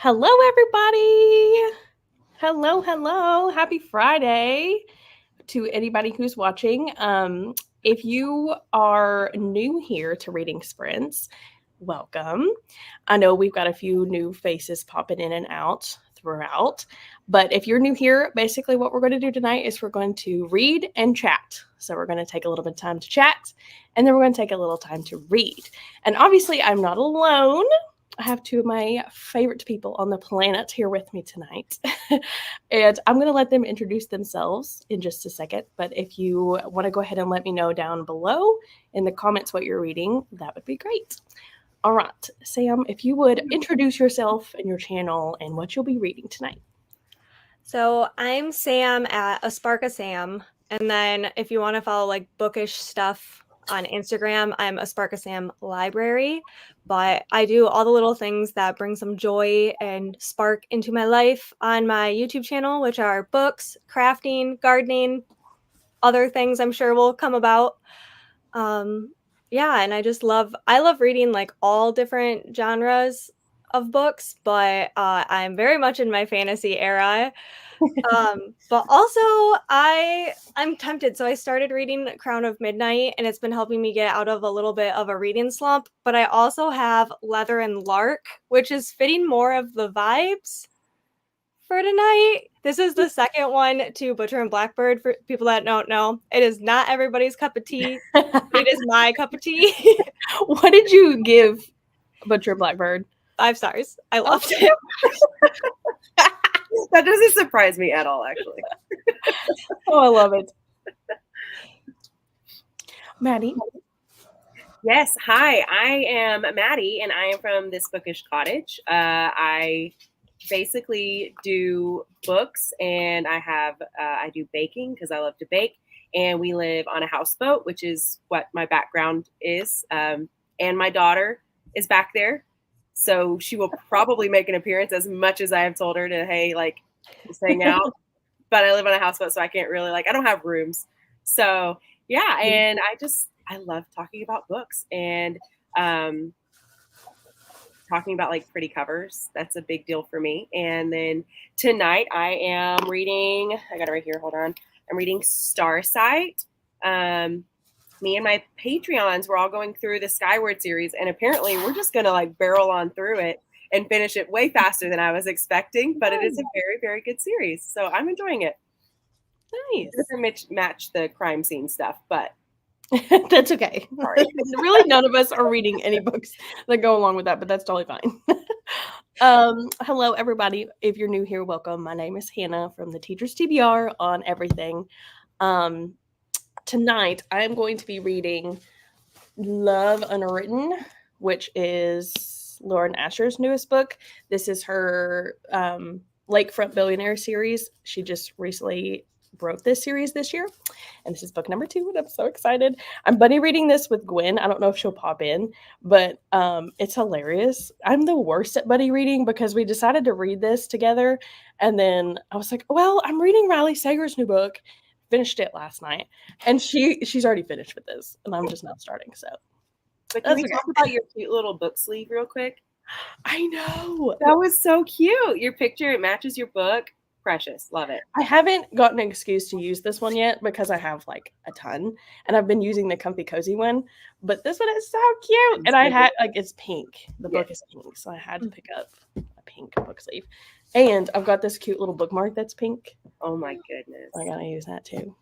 Hello, everybody. Hello. Happy Friday to anybody who's watching. If you are new here to Reading Sprints, welcome. I know we've got a few new faces popping in and out throughout, but if you're new here, basically what we're going to do tonight is we're going to read and chat. So we're going to take a little bit of time to chat, and then we're going to take a little time to read. And obviously, I'm not alone. I have two of my favorite people on the planet here with me tonight. And I'm going to let them introduce themselves in just a second. But if you want to go ahead and let me know down below in the comments what you're reading, that would be great. All right, Sam, if you would introduce yourself and your channel and what you'll be reading tonight. So I'm Sam at A Spark of Sam. And then if you want to follow like bookish stuff on Instagram, I'm A Spark of Sam Library. But I do all the little things that bring some joy and spark into my life on my YouTube channel, which are books, crafting, gardening, other things I'm sure will come about. And I love reading like all different genres of books, but I'm very much in my fantasy era. But also I'm tempted. So I started reading Crown of Midnight and it's been helping me get out of a little bit of a reading slump. But I also have Leather and Lark, which is fitting more of the vibes for tonight. This is the second one to Butcher and Blackbird for people that don't know. It is not everybody's cup of tea. It is my cup of tea. What did you give Butcher Blackbird? 5 stars. I loved it. That doesn't surprise me at all, actually. Oh, I love it. Maddie? Yes, hi, I am Maddie, and I am from This Bookish Cottage. I basically do books, and I do baking because I love to bake, and we live on a houseboat, which is what my background is. And my daughter is back there, so she will probably make an appearance as much as I have told her to, hey, like, just hang out. But I live on a houseboat, so I can't really, I don't have rooms. So, yeah, and I love talking about books and talking about like pretty covers. That's a big deal for me. And then tonight I am reading, I got it right here, hold on. I'm reading Starsight. Me and my Patreons were all going through the Skyward series, and apparently we're just going to like barrel on through it and finish it way faster than I was expecting, but it is a very, very good series. So I'm enjoying it. Nice. It doesn't match the crime scene stuff, but that's okay. Really, none of us are reading any books that go along with that, but that's totally fine. Hello, everybody. If you're new here, welcome. My name is Hannah from the Teachers TBR on everything. Tonight, I am going to be reading Love Unwritten, which is Lauren Asher's newest book. This is her Lakefront Billionaire series. She just recently wrote this series this year, and this is book number 2, and I'm so excited. I'm buddy reading this with Gwen. I don't know if she'll pop in, but it's hilarious. I'm the worst at buddy reading because we decided to read this together, and then I was like, well, I'm reading Riley Sager's new book, finished it last night, and she's already finished with this, and I'm just now starting. So but can we talk about your cute little book sleeve real quick? I know. That was so cute. Your picture, it matches your book. Precious. Love it. I haven't gotten an excuse to use this one yet because I have like a ton, and I've been using the Comfy Cozy one, but this one is so cute. And I had like, it's pink. The book is pink, so I had to pick up a pink book sleeve. And I've got this cute little bookmark that's pink. Oh my goodness. I gotta use that too.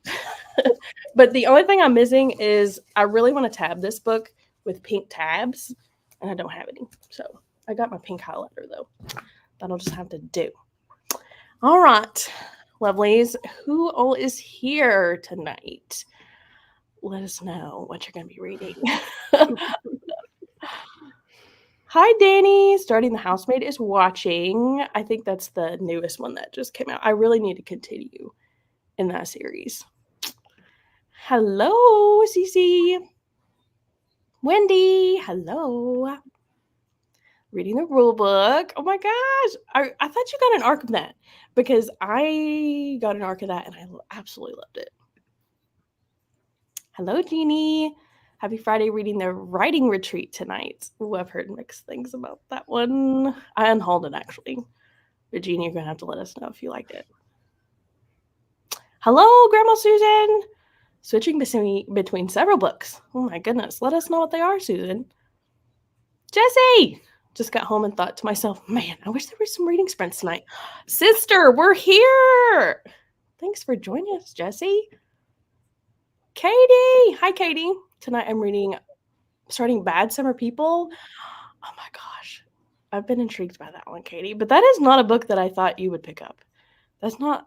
But the only thing I'm missing is I really want to tab this book with pink tabs, and I don't have any. So I got my pink highlighter though. That'll just have to do. All right, lovelies, who all is here tonight? Let us know what you're going to be reading. Hi, Danny. Starting the Housemaid is watching. I think that's the newest one that just came out. I really need to continue in that series. Hello, Cece. Wendy, hello. Reading the rule book. Oh my gosh. I thought you got an arc of that because I got an arc of that and I absolutely loved it. Hello, Jeannie. Happy Friday reading the writing retreat tonight. Ooh, I've heard mixed things about that one. I unhauled it, actually. Regina, you're going to have to let us know if you liked it. Hello, Grandma Susan. Switching between several books. Oh, my goodness. Let us know what they are, Susan. Jessie! Just got home and thought to myself, man, I wish there were some reading sprints tonight. Sister, we're here! Thanks for joining us, Jessie. Katie! Hi, Katie. Tonight I'm starting Bad Summer People. Oh my gosh. I've been intrigued by that one, Katie. But that is not a book that I thought you would pick up. That's not,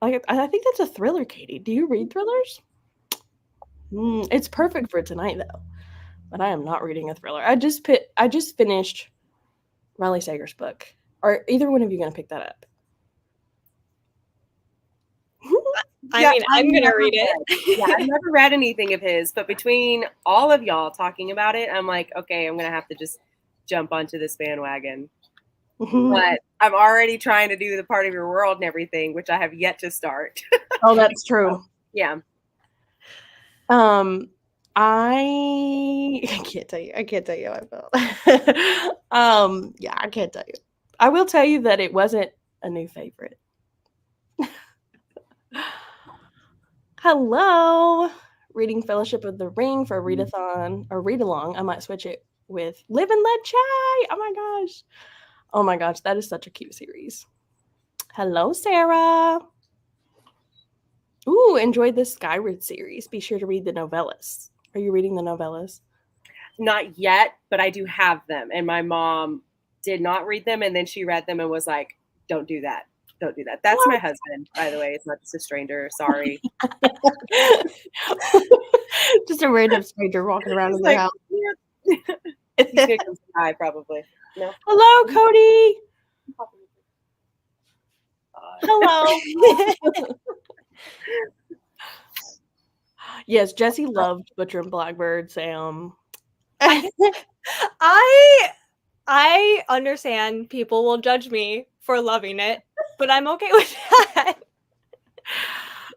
like, I think that's a thriller, Katie. Do you read thrillers? It's perfect for tonight, though. But I am not reading a thriller. I just finished Riley Sager's book. Are either one of you going to pick that up? I mean, I'm going to read it. Yeah, I've never read anything of his, but between all of y'all talking about it, I'm like, okay, I'm going to have to just jump onto this bandwagon. But I'm already trying to do the part of your world and everything, which I have yet to start. Oh, that's true. Yeah. I can't tell you. I can't tell you how I felt. Yeah, I can't tell you. I will tell you that it wasn't a new favorite. Hello. Reading Fellowship of the Ring for a readathon or read along. I might switch it with Live and Let Chai. Oh my gosh. Oh my gosh, that is such a cute series. Hello, Sarah. Ooh, enjoyed the Skyward series. Be sure to read the novellas. Are you reading the novellas? Not yet, but I do have them. And my mom did not read them. And then she read them and was like, don't do that. Don't do that. That's my husband, by the way. It's not just a stranger. Sorry. Just a random stranger walking around in the house. Yeah. He's going to come by, probably. No. Hello, Cody. Hello. Yes, Jessie loved Butcher and Blackbird, Sam. I understand people will judge me for loving it, but I'm okay with that.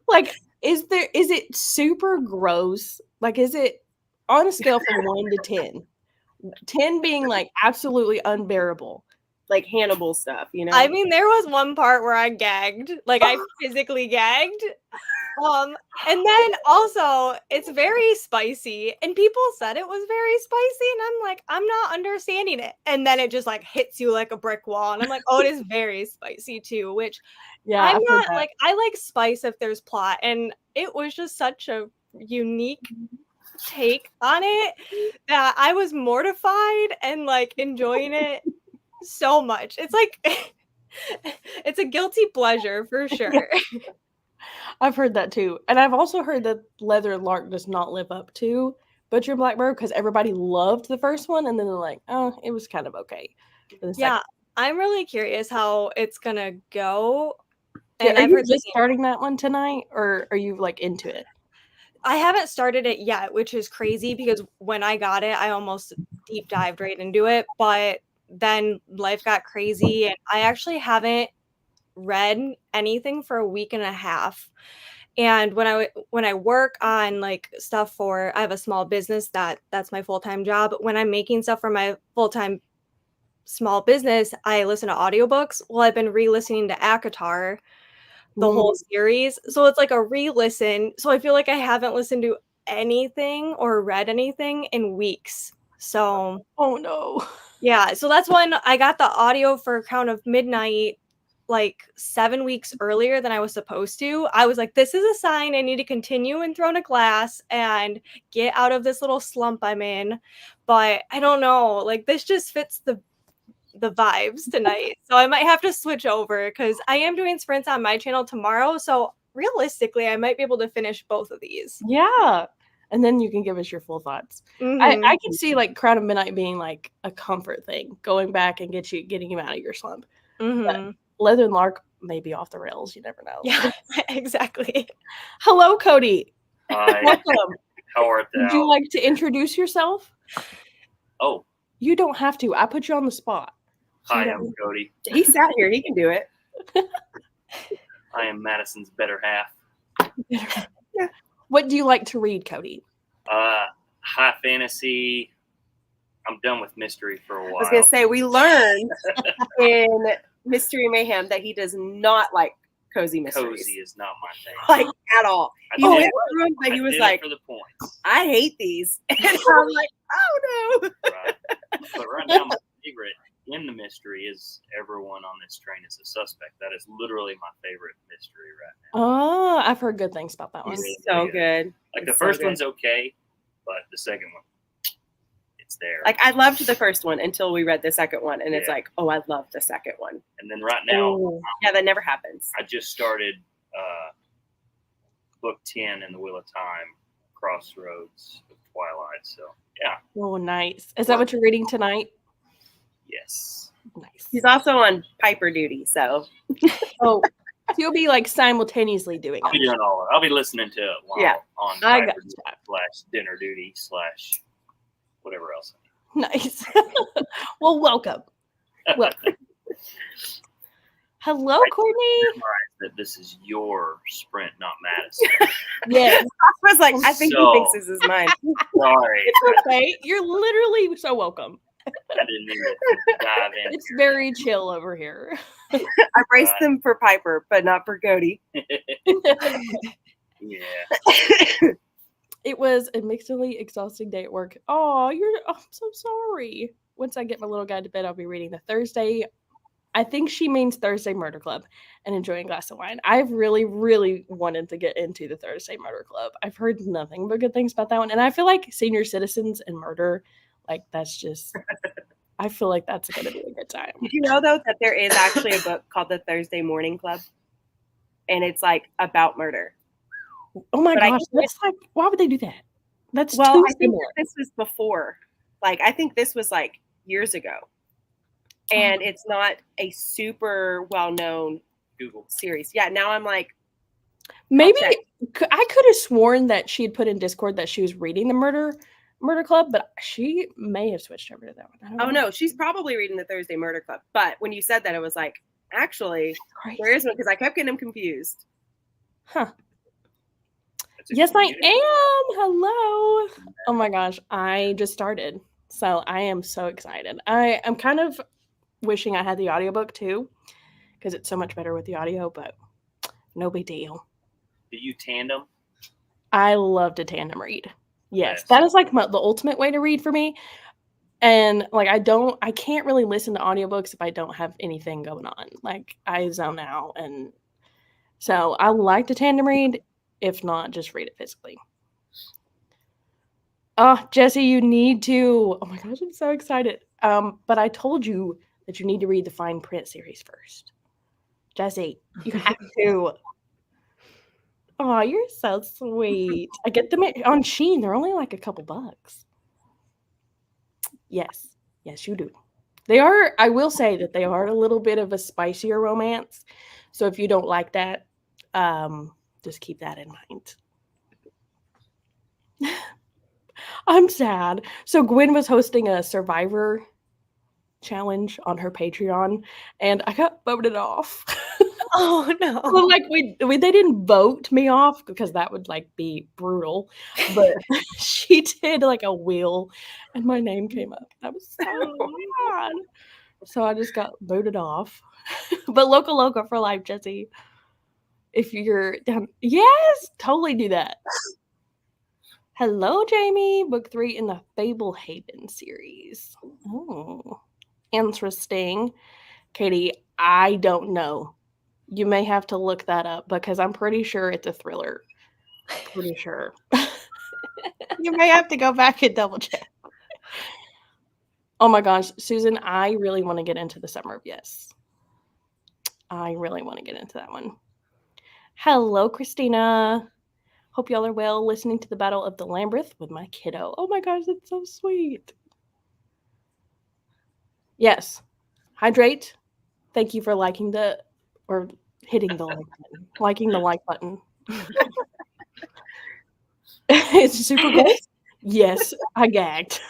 Like, is it super gross? Like, is it on a scale from 1 to 10? 10 being like absolutely unbearable. Like Hannibal stuff, you know? I mean, there was one part where I gagged. Like, I physically gagged. And then also, it's very spicy. And people said it was very spicy. And I'm like, I'm not understanding it. And then it just like hits you like a brick wall. And I'm like, oh, it is very spicy too. Which I'm not like, I like spice if there's plot. And it was just such a unique take on it that I was mortified and like enjoying it so much. It's like it's a guilty pleasure for sure. Yeah. I've heard that too. And I've also heard that Leather and Lark does not live up to Butcher and Blackbird because everybody loved the first one and then they're like, oh, it was kind of okay. Yeah, I'm really curious how it's gonna go. And are you just starting that one tonight or are you like into it? I haven't started it yet, which is crazy because when I got it, I almost deep dived right into it. But then life got crazy and I actually haven't read anything for a week and a half. And when I work on like stuff for, I have a small business that's my full-time job. When I'm making stuff for my full-time small business, I listen to audiobooks. Well, I've been re-listening to ACOTAR, the whole series. So it's like a re-listen. So I feel like I haven't listened to anything or read anything in weeks. So oh no. Yeah, so that's when I got the audio for Count of Midnight like 7 weeks earlier than I was supposed to. I was like, this is a sign I need to continue and throw in a glass and get out of this little slump I'm in. But I don't know, like this just fits the vibes tonight. So I might have to switch over because I am doing sprints on my channel tomorrow. So realistically, I might be able to finish both of these. Yeah. And then you can give us your full thoughts. I can see like Crown of Midnight being like a comfort thing, going back and getting you out of your slump. But Leather and Lark may be off the rails. You never know. Yeah, exactly. Hello, Cody. Hi. Welcome. How art thou? Would you like to introduce yourself? Oh. You don't have to. I put you on the spot. Hi, I'm Cody. He sat here. He can do it. I am Madison's better half. Yeah. What do you like to read, Cody? high fantasy. I'm done with mystery for a while. I was gonna say we learned in Mystery Mayhem that he does not like cozy mysteries. Cozy is not my thing. Like at all. He did went it- through them, but I he was did it like, for the points. I hate these. And I'm like, oh no. Right. But right now, my favorite in the mystery is Everyone on This Train is a Suspect. That is literally my favorite mystery right now. Oh, I've heard good things about that one. He's so good. Like It's the so first good. one's okay, but the second one, it's there. Like I loved the first one until we read the second one, and it's Yeah. like, oh, I love the second one. And then right now, Oh. Yeah, that never happens. I just started book 10 in the Wheel of Time, Crossroads of Twilight. So yeah, Oh, nice. Is that what you're reading tonight? yes. Nice. He's also on Piper duty, so Oh, so you'll be like simultaneously doing I'll be it. doing all of it. I'll be listening to it while Yeah. on I Piper got duty you. / dinner duty / whatever else. Nice. Well, welcome. Welcome. Hello, Courtney. That this is your sprint, not Madison. Yes. I was like, I think So- he thinks this is mine. Sorry, It's okay. You're literally so welcome. I didn't mean to dive in. It's very chill over here. I braced them for Piper, but not for Cody. Yeah. It was a mixedly exhausting day at work. I'm so sorry. Once I get my little guy to bed, I'll be reading the Thursday. I think she means Thursday Murder Club and enjoying a glass of wine. I've really, really wanted to get into the Thursday Murder Club. I've heard nothing but good things about that one. And I feel like senior citizens and murder, like that's just, I feel like that's going to be a good time. Did you know though that there is actually a book called The Thursday Morning Club, and it's like about murder? Oh my But I gosh. think That's like, why would they do that? That's Well, too I think similar. that this was before. Like I think this was like years ago, and it's not a super well-known Google. series. Yeah, now I'm like, Maybe check. I could have sworn that she had put in Discord that she was reading the Murder Club, but she may have switched over to that one. I don't oh know. no, she's probably reading The Thursday Murder Club. But when you said that, it was like, actually, Christ. there is one because I kept getting them confused. Huh. That's a Yes, I community. am. Hello. Oh my gosh, I just started, so I am so excited. I am kind of wishing I had the audiobook too, because it's so much better with the audio. But no big deal. Do you tandem? I love to tandem read. Yes, Yes. that is like the ultimate way to read for me. And like I can't really listen to audiobooks if I don't have anything going on. Like I zone out, and so I like to tandem read. If not, just read it physically. Oh, Jesse, you need to. Oh my gosh, I'm so excited. But I told you that you need to read the fine print series first. Jesse, you have to. Oh, you're so sweet. I get them on Shein. They're only like a couple bucks. Yes, you do. They are, I will say that they are a little bit of a spicier romance. So if you don't like that, just keep that in mind. I'm sad. So Gwen was hosting a Survivor challenge on her Patreon, and I got voted off. Oh no. Well, like they didn't vote me off because that would like be brutal, but she did like a wheel, and my name came up. I was so sad. So I just got voted off. But Loca for life, Jesse. If you're down, yes, totally do that. Hello, Jamie. Book 3 in the Fable Haven series. Oh, interesting. Katie, I don't know. You may have to look that up because I'm pretty sure it's a thriller. Pretty sure. You may have to go back and double check. Oh my gosh, Susan, I really want to get into the Summer of Yes. I really want to get into that one. Hello, Christina. Hope y'all are well listening to the Battle of the Lambeth with my kiddo. Oh my gosh, that's so sweet. Yes. Hydrate. Thank you for liking or hitting the like button. Liking the like button. It's super good. Yes, I gagged.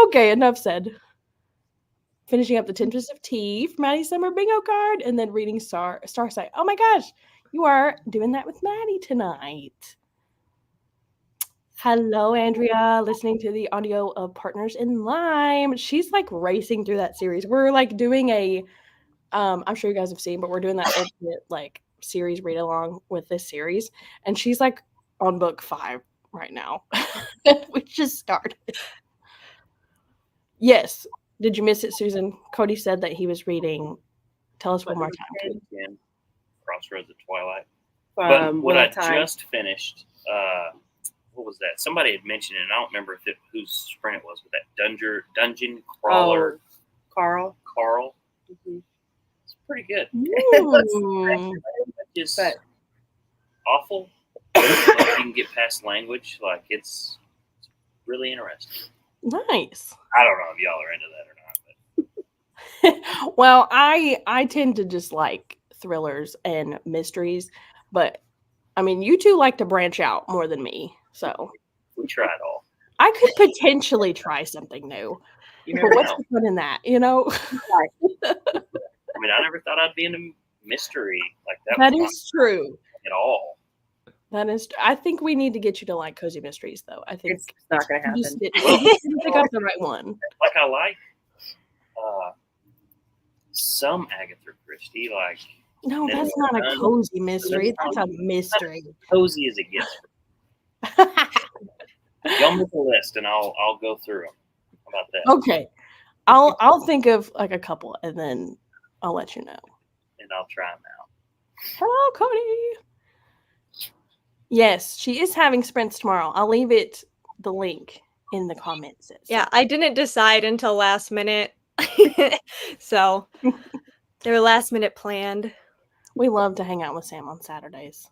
Okay, enough said. Finishing up the Temptress of Tea for Maddie's Summer Bingo card, and then reading Starsight. Oh my gosh, you are doing that with Maddie tonight. Hello, Andrea, listening to the audio of Partners in Lime. She's like racing through that series. We're like doing a, I'm sure you guys have seen, but we're doing that ultimate like series read along with this series. And she's like on book 5 right now. We just started. Yes. Did you miss it, Susan? Cody said that he was reading. Tell us one more time, please. Again, Crossroads of Twilight. From But what Wheel I of Time. just finished, what was that? Somebody had mentioned it, and I don't remember whose sprint it was, but that dungeon crawler, Carl. Carl. Mm-hmm. It's pretty good. Mm. Just But- awful. Like you can get past language. Like it's really interesting. Nice. I don't know if y'all are into that or not, but Well, I tend to just like thrillers and mysteries, but I mean, you two like to branch out more than me, so we try it all. I could potentially try something new. You But never what's know. the fun in that, you know? I mean, I never thought I'd be into mystery like that. That was is true. not at all. That is. I think we need to get you to like cozy mysteries, though. I think It's not going to you just happen. didn't pick up the right one. Like I like some Agatha Christie, like No, No, that's not a no. cozy mystery. That's a mystery. cozy as it gets. Y'all make a list, and I'll go through them. How about that? Okay, I'll think of like a couple, and then I'll let you know. And I'll try them out. Hello, Cody. Yes, she is having sprints tomorrow. I'll leave the link in the comments. Yeah, I didn't decide until last minute. So they were last minute planned. We love to hang out with Sam on Saturdays.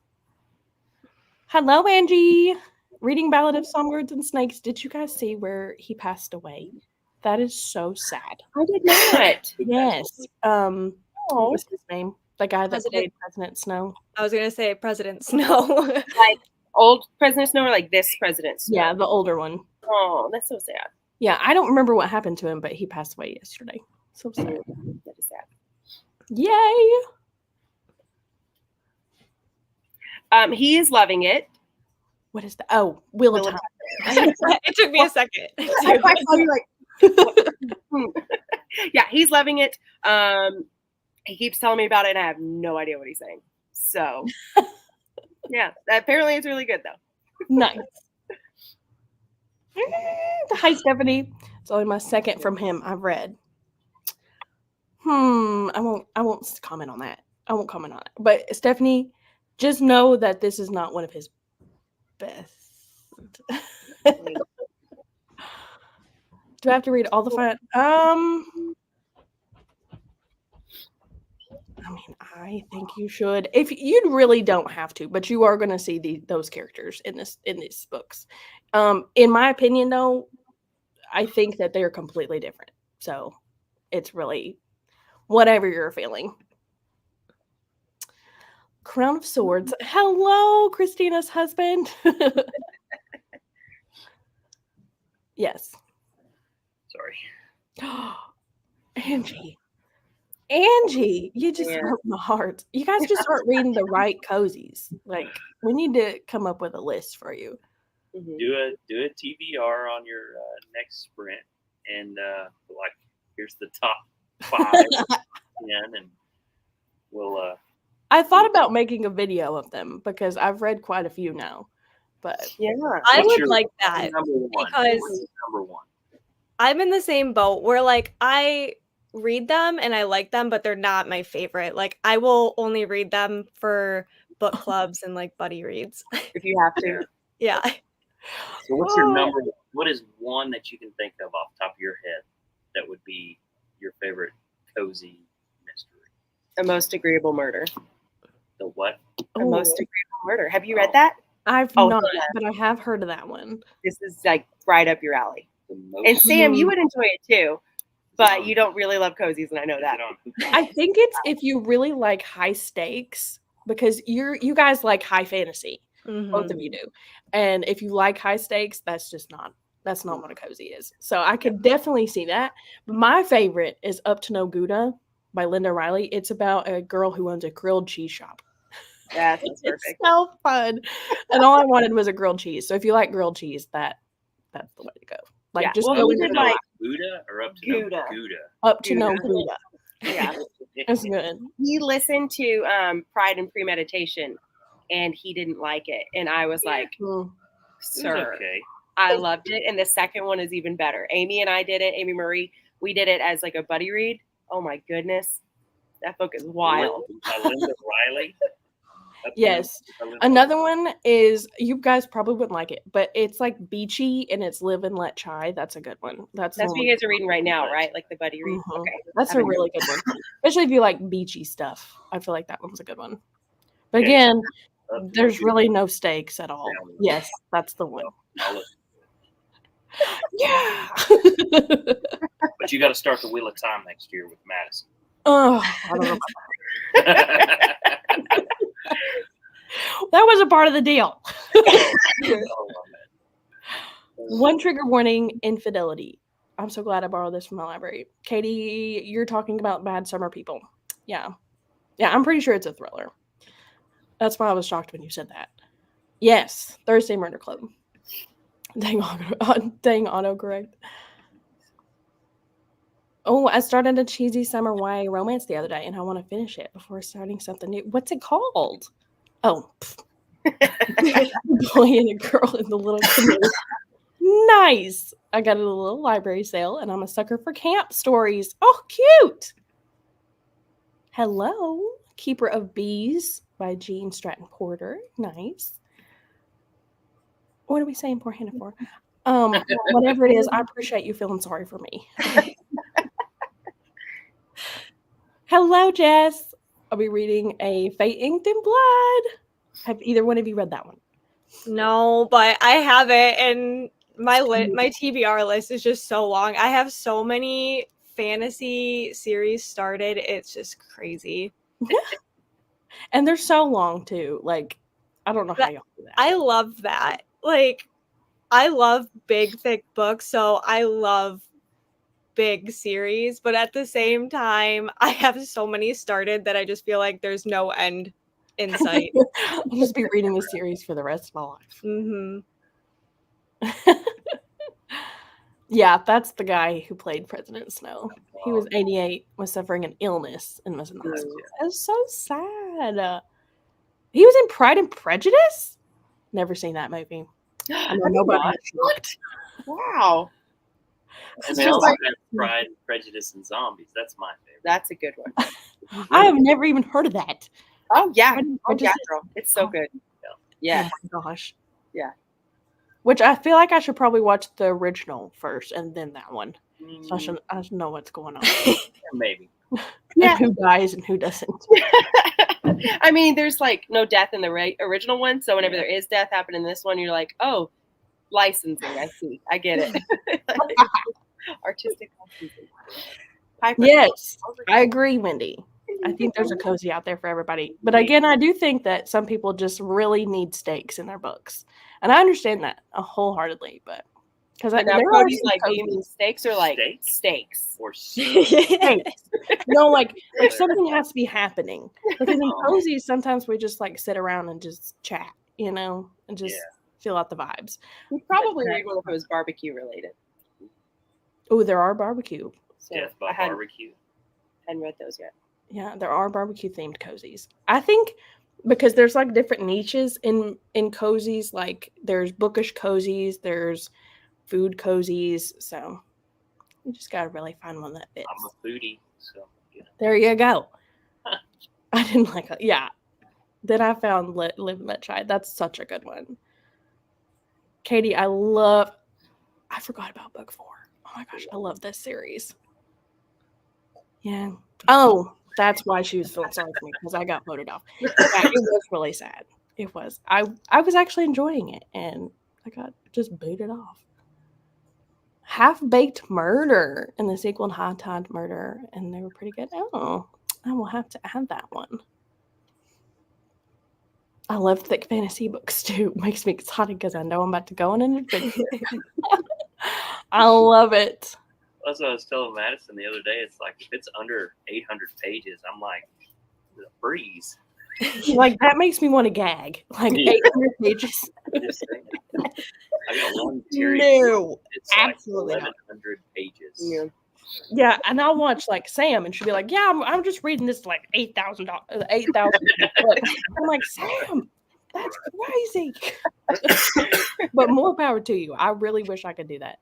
Hello, Angie. Reading Ballad of Songbirds and Snakes. Did you guys see where he passed away? That is so sad. I did not. Yes. What was his name? The guy that President- played President Snow. I was gonna say President Snow. Like old President Snow or like this President Snow? Yeah, the older one. Oh, that's so sad. Yeah, I don't remember what happened to him, but he passed away yesterday. So sad. That is sad. Yay! He is loving it. What is that? Oh, Wheel of Wheel of Time. It took me a second. I saw you like, yeah, he's loving it. He keeps telling me about it, and I have no idea what he's saying. So, yeah, apparently it's really good though. Nice. Hi, Stephanie. It's only my second from him I've read. I won't comment on that. I won't comment on it. But Stephanie, just know that this is not one of his best. Do I have to read all the fun? I mean, I think you should. If you really don't have to, but you are going to see those characters in these books. In my opinion, though, I think that they're completely different. So it's really whatever you're feeling. Crown of Swords. Hello, Christina's husband. Yes. Sorry. Angie, you just Yeah. broke my heart. You guys just aren't reading the right cozies. Like, we need to come up with a list for you. Mhm. Do a TBR on your next sprint, and like here's the top 5, 10, and we'll. I thought about making a video of them because I've read quite a few now. But Yeah. I What's would your like that number one? because- What's number one. I'm in the same boat where like I read them and I like them, but they're not my favorite. Like I will only read them for book clubs and like buddy reads. If you have to. Yeah. So what's your number? What is one that you can think of off the top of your head that would be your favorite cozy mystery? A Most Agreeable Murder. The what? A Most Agreeable Murder. Have you read that? I've Oh, not, yeah. but I have heard of that one. This is like right up your alley. The most And Sam, you Mhm. would enjoy it too, but you don't really love cozies, and I know that. I think it's if you really like high stakes, because you guys like high fantasy. Both of you do. And if you like high stakes, that's not what a cozy is. So I could definitely see that. But my favorite is Up to No Gouda by Linda Riley. It's about a girl who owns a grilled cheese shop. That's It's perfect. so fun. And all I wanted was a grilled cheese. So if you like grilled cheese, that's the way to go. Like Yeah, just well, go we into did the like Gouda or up to Gouda. no Gouda? up to no Gouda. Gouda. Yeah. It's good. He listened to Pride and Premeditation, and he didn't like it, and I was like, Mm. It was "Sir, okay. I loved it." And the second one is even better. Amy and I did it. Amy Marie, we did it as like a buddy read. Oh my goodness, that book is wild. Linda Riley. Yes. Another one is, you guys probably wouldn't like it, but it's like beachy and it's Live and Let Chai. That's a good one. That's That's what you guys are reading right now, right? Like the buddy read. Mhm. Okay, That's a haven't- really good one, especially if you like beachy stuff. I feel like that one's a good one. But Okay. again, Up to there's no really no stakes at all. Yeah. Yes, that's the one. Gouda. Yeah. But you got to start the Wheel of Time next year with Madison. Oh, I don't know. That was a part of the deal. One trigger warning: infidelity. I'm so glad I borrowed this from my library. Katie, you're talking about Bad Summer People. Yeah. Yeah, I'm pretty sure it's a thriller. That's why I was shocked when you said that. Yes, Thursday Murder Club. Dang autocorrect. Oh, I started a cheesy summer YA romance the other day, and I want to finish it before starting something new. What's it called? Oh, boy and a girl in the little canoe. Nice. I got it at a little library sale, and I'm a sucker for camp stories. Oh, cute. Hello, Keeper of Bees by Jean Stratton Porter. Nice. What are we saying poor Hannah for? Whatever it is, I appreciate you feeling sorry for me. Hello, Jess. I'll be reading a Fate Inked in Blood. Have either one of you read that one? No, but I have it, and my TBR list is just so long. I have so many fantasy series started. It's just crazy. And they're so long too. Like, I don't know how y'all do that. I love that. Like, I love big, thick books, so I love big series, but at the same time, I have so many started that I just feel like there's no end in sight. I'll just be reading this series for the rest of my life. Mm-hmm. Yeah, that's the guy who played President Snow. He was 88, was suffering an illness, and was in the hospital. It was so sad. He was in Pride and Prejudice? Never seen that movie. I know nobody has looked. Wow. And they also have Pride, Prejudice, and Zombies. That's my favorite. That's a good one. I have never even heard of that. Oh yeah. Pride and Oh yeah, Prejudice. girl. It's so good. Yeah. Oh my gosh. Yeah. Which I feel like I should probably watch the original first and then that one. So I should know what's going on. Maybe. And who dies and who doesn't. I mean, there's like no death in the original one, so whenever there is death happen in this one, you're like, oh, licensing. I see. I get it. Artistic licensing. Yes, I agree, Wendy. I think there's a cozy out there for everybody. But again, I do think that some people just really need stakes in their books. And I understand that wholeheartedly, but because now Cody's like, do you mean steaks or like steaks? Or steaks. No, like something has to be happening. Because in cozies, sometimes we just like sit around and just chat, and just feel out the vibes. We'd probably read one if it was barbecue related. Oh, there are barbecue. So Death by Barbecue. Hadn't read those yet. Yeah, there are barbecue themed cozies. I think because there's like different niches in cozies. Like there's bookish cozies, there's food cozies. So you just gotta really find one that fits. I'm a foodie, so there you go. I didn't like it. Yeah. Then I found Live and Let Chai. That's such a good one. Katie, I forgot about book 4. Oh my gosh, I love this series. Yeah. Oh, that's why she was feeling sorry for me, because I got voted off. Yeah, it was really sad. It was. I was actually enjoying it, and I got just booted off. Half-Baked Murder and the sequel High Tide Murder, and they were pretty good. Oh, I will have to add that one. I love thick fantasy books too. It makes me excited because I know I'm about to go on an adventure. I love it. That's what I was telling Madison the other day. It's like if it's under 800 pages, I'm like, it's a breeze. Like, that makes me want to gag. Like, Yeah. 800 pages. Just saying. I got one Terry. No, It's like absolutely not. 1,100 pages. Yeah. Yeah, and I'll watch like Sam, and she'll be like, "Yeah, I'm just reading this like 8,000 book." I'm like, Sam, that's crazy. But more power to you. I really wish I could do that,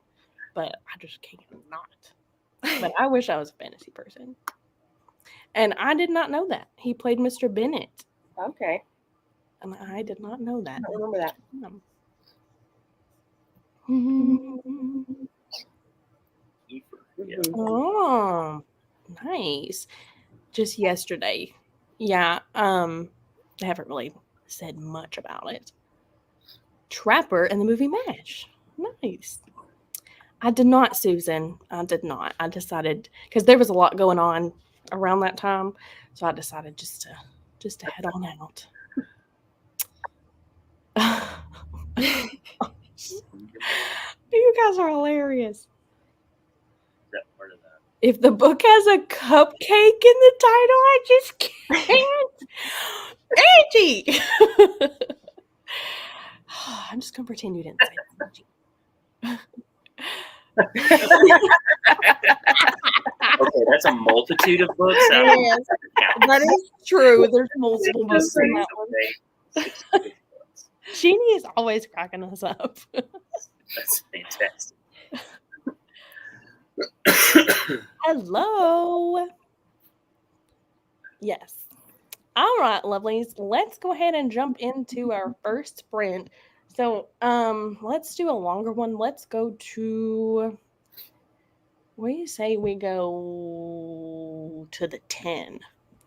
but I just cannot. But I wish I was a fantasy person. And I did not know that he played Mr. Bennett, Okay. and I did not know that. I don't remember that. Kiefer, yeah. Mhm. Oh, nice. Just yesterday. Yeah, they haven't really said much about it. Trapper in the movie MASH. Nice. I did not, Susan. I did not. I decided because there was a lot going on around that time, so I decided just to head on out. You guys are hilarious. That part of that. If the book has a cupcake in the title, I just can't. Angie! I'm just gonna pretend you didn't say that. Okay, that's a multitude of books. Yes, that is true. There's multiple books in that one. Okay, 6 books. Jeannie is always cracking us up. That's fantastic. Hello. Yes. All right, lovelies. Let's go ahead and jump into our first sprint. So, let's do a longer one. Let's go to. What do you say we go to the 10?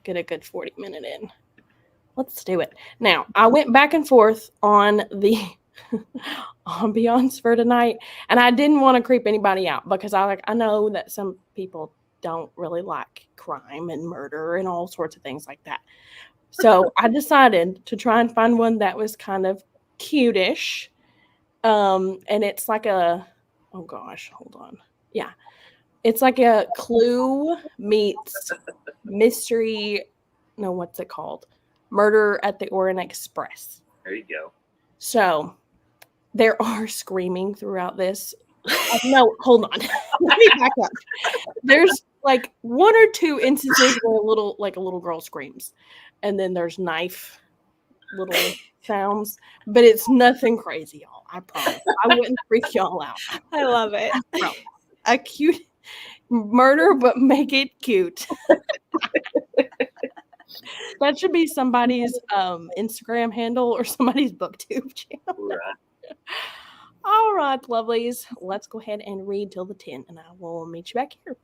Get a good 40-minute in. Let's do it. Now, I went back and forth on the ambiance for tonight, and I didn't want to creep anybody out because I know that some people don't really like crime and murder and all sorts of things like that. So I decided to try and find one that was kind of cutish. And it's like oh gosh, hold on. Yeah. It's like a Clue meets mystery. No, what's it called? Murder at the Orient Express. There you go. So there are screaming throughout this. No, hold on. Let me back up. There's like 1 or 2 instances where a little girl screams, and then there's knife little sounds, but it's nothing crazy, y'all. I promise. I wouldn't freak y'all out. I love it. A cute murder, but make it cute. That should be somebody's Instagram handle or somebody's booktube channel. Right. All right, lovelies. Let's go ahead and read till the 10, and I will meet you back here.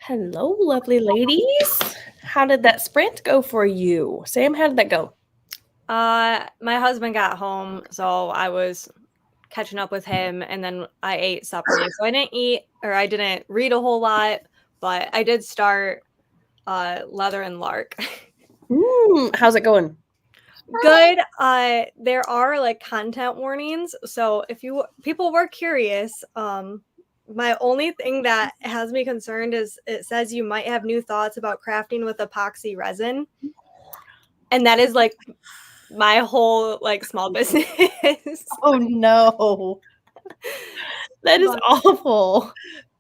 Hello, lovely ladies. How did that sprint go for you? Sam, how did that go? My husband got home, so I was catching up with him, and then I ate separately. So I didn't read a whole lot, but I did start Leather and Lark. How's it going? Good. There are like content warnings, so if people were curious, my only thing that has me concerned is it says you might have new thoughts about crafting with epoxy resin, and that is like my whole like small business. Oh no. That is awful.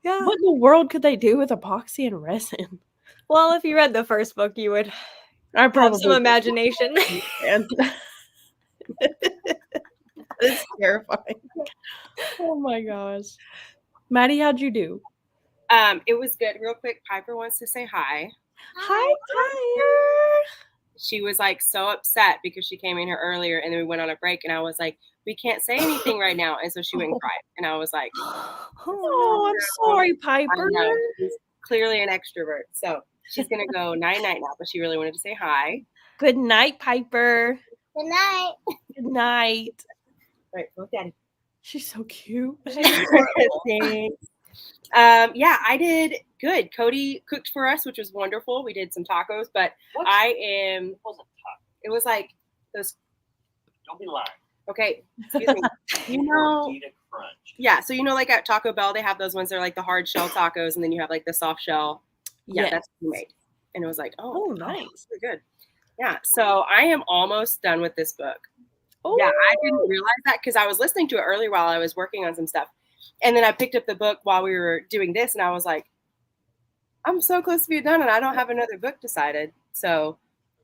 Yeah. What in the world could they do with epoxy and resin? Well, if you read the first book, you would I have probably some imagination. and it's terrifying. Oh my gosh. Maddie, how'd you do? It was good. Real quick, Piper wants to say hi. Hi, Piper. She was like so upset because she came in here earlier and then we went on a break and I was like, we can't say anything right now. And so she went and cried. And I was like, Oh, I'm sorry, I Piper. know. She's clearly an extrovert. So she's going to go night-night now, but she really wanted to say hi. Good night, Piper. Good night. Good night. All right, look at it. She's so cute. She's adorable. Thanks. Yeah, I did good. Cody cooked for us, which was wonderful. We did some tacos, but it wasn't taco. It was like those. Don't be lying. Okay, excuse me. You know, Crunch. yeah. So you know, like at Taco Bell, they have those ones that are like the hard shell tacos, and then you have like the soft shell. Yeah, that's what we made, and it was like, oh, nice, really good. Yeah. So I am almost done with this book. Oh. Yeah, I didn't realize that because I was listening to it earlier while I was working on some stuff. And then I picked up the book while we were doing this, and I was like, I'm so close to being done, and I don't have another book decided. So,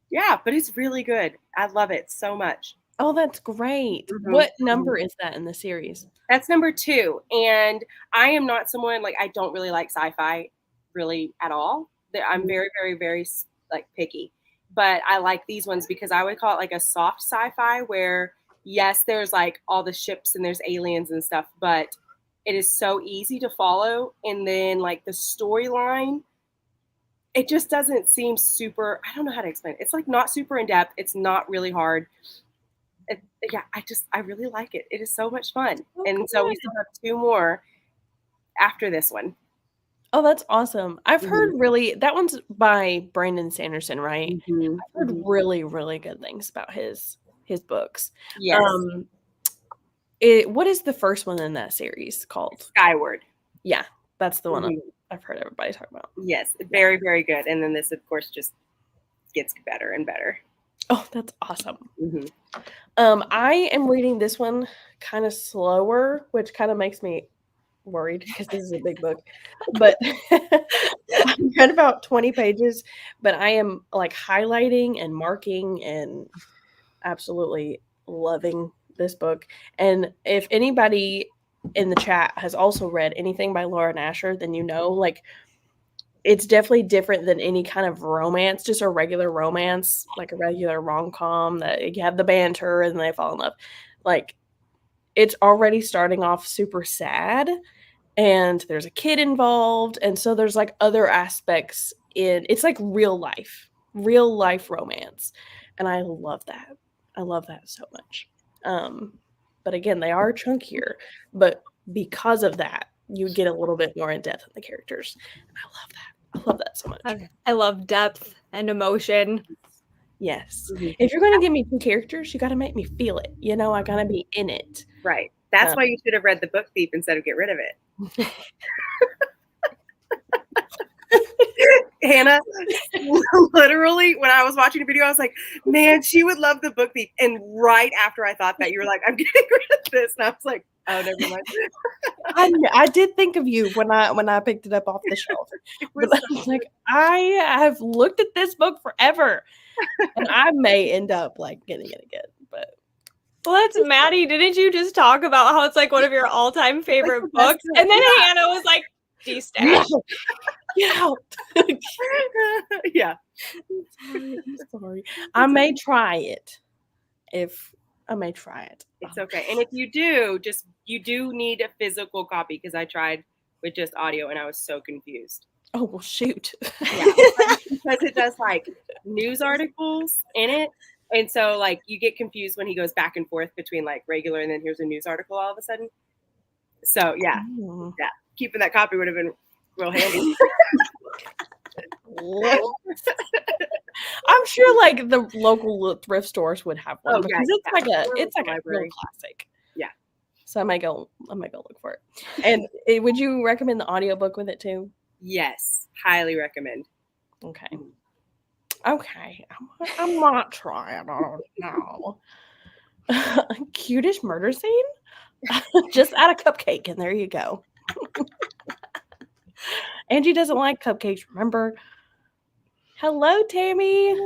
yeah, but it's really good. I love it so much. Oh, that's great. Mm-hmm. What number is that in the series? That's number 2. And I am not someone, like, I don't really like sci-fi really at all. I'm very, very, very, like, picky. But I like these ones because I would call it like a soft sci-fi where, yes, there's like all the ships and there's aliens and stuff, but it is so easy to follow. And then like the storyline, it just doesn't seem super, I don't know how to explain it. It's like not super in depth. It's not really hard. I really like it. It is so much fun. Oh, and good. So we still have 2 more after this one. Oh, that's awesome. I've heard that one's by Brandon Sanderson, right? Mm-hmm. I've heard really, really good things about his books. Yes. What is the first one in that series called? Skyward. Yeah, that's the one I've heard everybody talk about. Yes, very, very good. And then this, of course, just gets better and better. Oh, that's awesome. I am reading this one kind of slower, which kind of makes me worried because this is a big book. But I've read about 20 pages, but I am like highlighting and marking and absolutely loving this book. And if anybody in the chat has also read anything by Laura Nasher, then you know, like, it's definitely different than any kind of romance, just a regular romance, like a regular rom-com that you have the banter and they fall in love. Like, it's already starting off super sad and there's a kid involved. And so there's like other aspects it's like real life romance. And I love that. I love that so much. but again, they are chunkier. But because of that, you get a little bit more in depth in the characters. And I love that. I love that so much. I love depth and emotion. Yes. Mhm. If you're going to give me 2 characters, you got to make me feel it. You know, I got to be in it. Right. That's why you should have read The Book Thief instead of Get Rid of It. Hannah, literally, when I was watching the video, I was like, man, she would love The Book Thief. And right after I thought that, you were like, I'm getting rid of this. And I was like, oh, never mind. I did think of you when I picked it up off the shelf. But I was like, I have looked at this book forever, and I may end up like getting it again. But well, that's Maddie. Didn't you just talk about how it's like one of your all-time favorite books? And then Hannah was like, "D-stash, get out." Yeah. I'm sorry. I may try it. I may try it. It's okay. And if you do, you do need a physical copy because I tried with just audio and I was so confused. Oh, well, shoot. Yeah. Because it does like news articles in it. And so like you get confused when he goes back and forth between like regular and then here's a news article all of a sudden. So yeah. Oh. Yeah. Keeping that copy would have been real handy. I'm sure like the local thrift stores would have one because yeah. it's like a real classic. Yeah. So I might go look for it. And would you recommend the audiobook with it too? Yes. Highly recommend. Okay. I'm not trying. I don't know. Cutest murder scene? Just add a cupcake and there you go. Angie doesn't like cupcakes, remember? Hello, Tammy.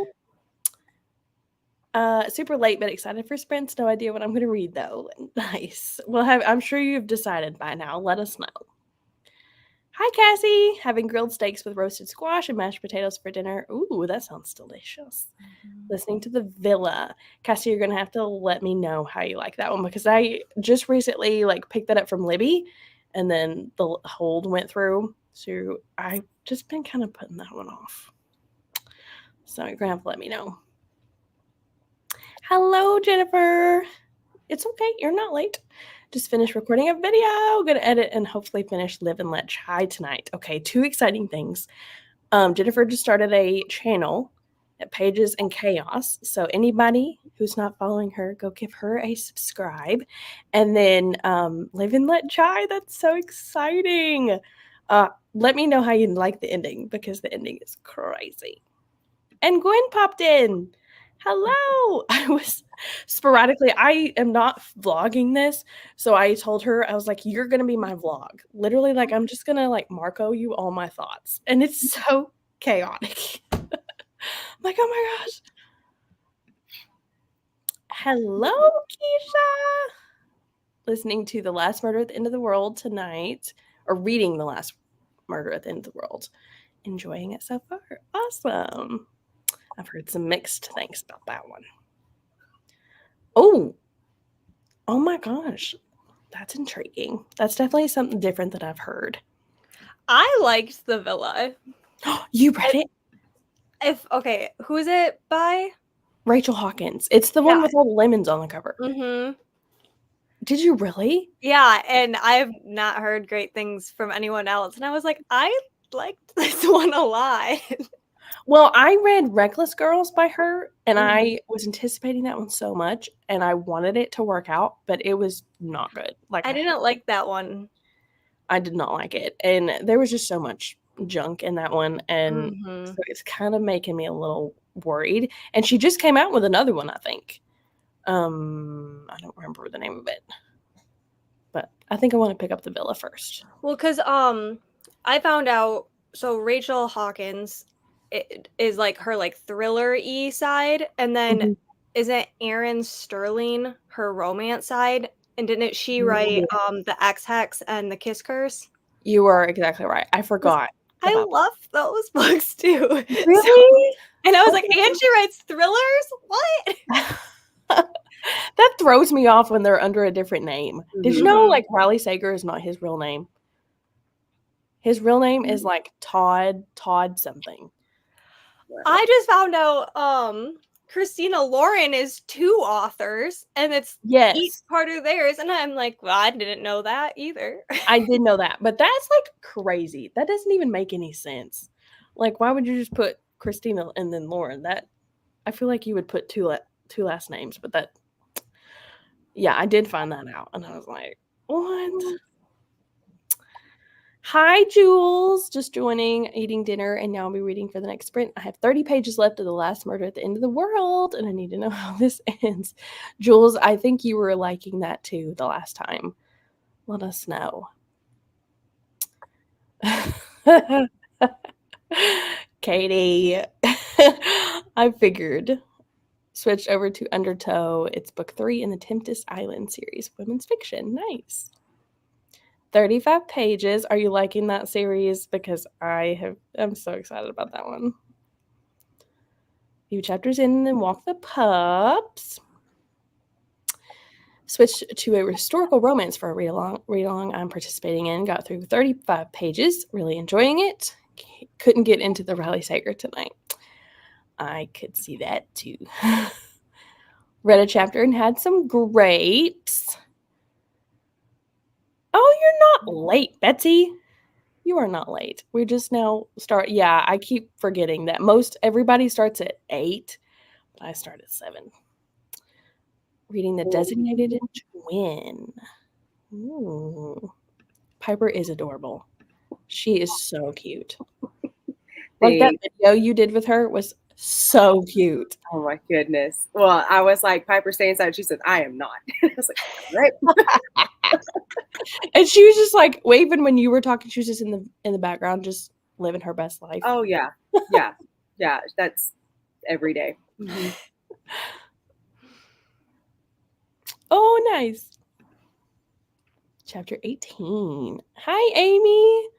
Super late, but excited for sprints. No idea what I'm going to read, though. Nice. Well, I'm sure you've decided by now. Let us know. Hi, Cassie. Having grilled steaks with roasted squash and mashed potatoes for dinner. Ooh, that sounds delicious. Listening to The Villa. Cassie, you're going to have to let me know how you like that one because I just recently like picked that up from Libby and then the hold went through. So I've just been kind of putting that one off. So you're going to have to let me know. Hello, Jennifer. It's okay. You're not late. Just finished recording a video. Going to edit and hopefully finish Live and Let Chai tonight. Okay, 2 exciting things. Jennifer just started a channel at Pages and Chaos. So anybody who's not following her, go give her a subscribe. And then Live and Let Chai. That's so exciting. Let me know how you like the ending because the ending is crazy. And Gwen popped in. Hello. I was sporadically, I am not vlogging this. So I told her, I was like, you're going to be my vlog. Literally, like, I'm just going to like Marco you all my thoughts. And it's so chaotic. I'm like, oh my gosh. Hello, Keisha. Listening to The Last Murder at the End of the World tonight, or reading The Last Murder at the End of the World. Enjoying it so far. Awesome. I've heard some mixed things about that one. Oh my gosh. That's intriguing. That's definitely something different that I've heard. I liked The Villa. You read it? Who's it by? Rachel Hawkins. It's the one with all the lemons on the cover. Mm-hmm. Did you really? Yeah, and I've not heard great things from anyone else. And I was like, I liked this one a lot. Well, I read Reckless Girls by her, and I was anticipating that one so much, and I wanted it to work out, but it was not good. Like I didn't like that one. I did not like it, and there was just so much junk in that one, and so it's kind of making me a little worried. And she just came out with another one, I think. I don't remember the name of it, but I think I want to pick up The Villa first. Well, because I found out. So Rachel Hawkins. It is like her like thriller-y side, and then isn't Erin Sterling her romance side? And didn't she write the X-Hex and the Kiss Curse? You are exactly right. I forgot. I love those books too. Really? And I was like, and she writes thrillers? What? That throws me off when they're under a different name. Did you know like Riley Sager is not his real name? His real name is like Todd something. I just found out Christina Lauren is 2 authors, and it's each Yes, part of theirs, and I'm like, well, I didn't know that either. I did know that, but that's like crazy. That doesn't even make any sense. Like, why would you just put Christina and then Lauren? That I feel like you would put two last names, but that, yeah, I did find that out, and I was like, what? Hi, Jules. Just joining, eating dinner, and now I'll be reading for the next sprint. I have 30 pages left of The Last Murder at the End of the World, and I need to know how this ends. Jules, I think you were liking that too the last time. Let us know. Katie, I figured. Switched over to Undertow. It's book 3 in the Tempest Island series, women's fiction. Nice. 35 pages. Are you liking that series? Because I'm so excited about that one. A few chapters in, and then walk the pups. Switched to a historical romance for a read along I'm participating in. Got through 35 pages. Really enjoying it. Couldn't get into the Riley Sager tonight. I could see that too. Read a chapter and had some grapes. Oh, you're not late, Betsy. You are not late. We just now start. Yeah, I keep forgetting that everybody starts at 8, but I start at 7. Reading The Designated Twin. Ooh. Piper is adorable. She is so cute. Like that video you did with her was so cute. Oh my goodness. Well, I was like, Piper saying something. She said, I am not. I was like, all right. And she was just like waving when you were talking. She was just in the background, just living her best life. Oh yeah. Yeah. Yeah. That's every day. Mm-hmm. Oh, nice. Chapter 18. Hi, Amy.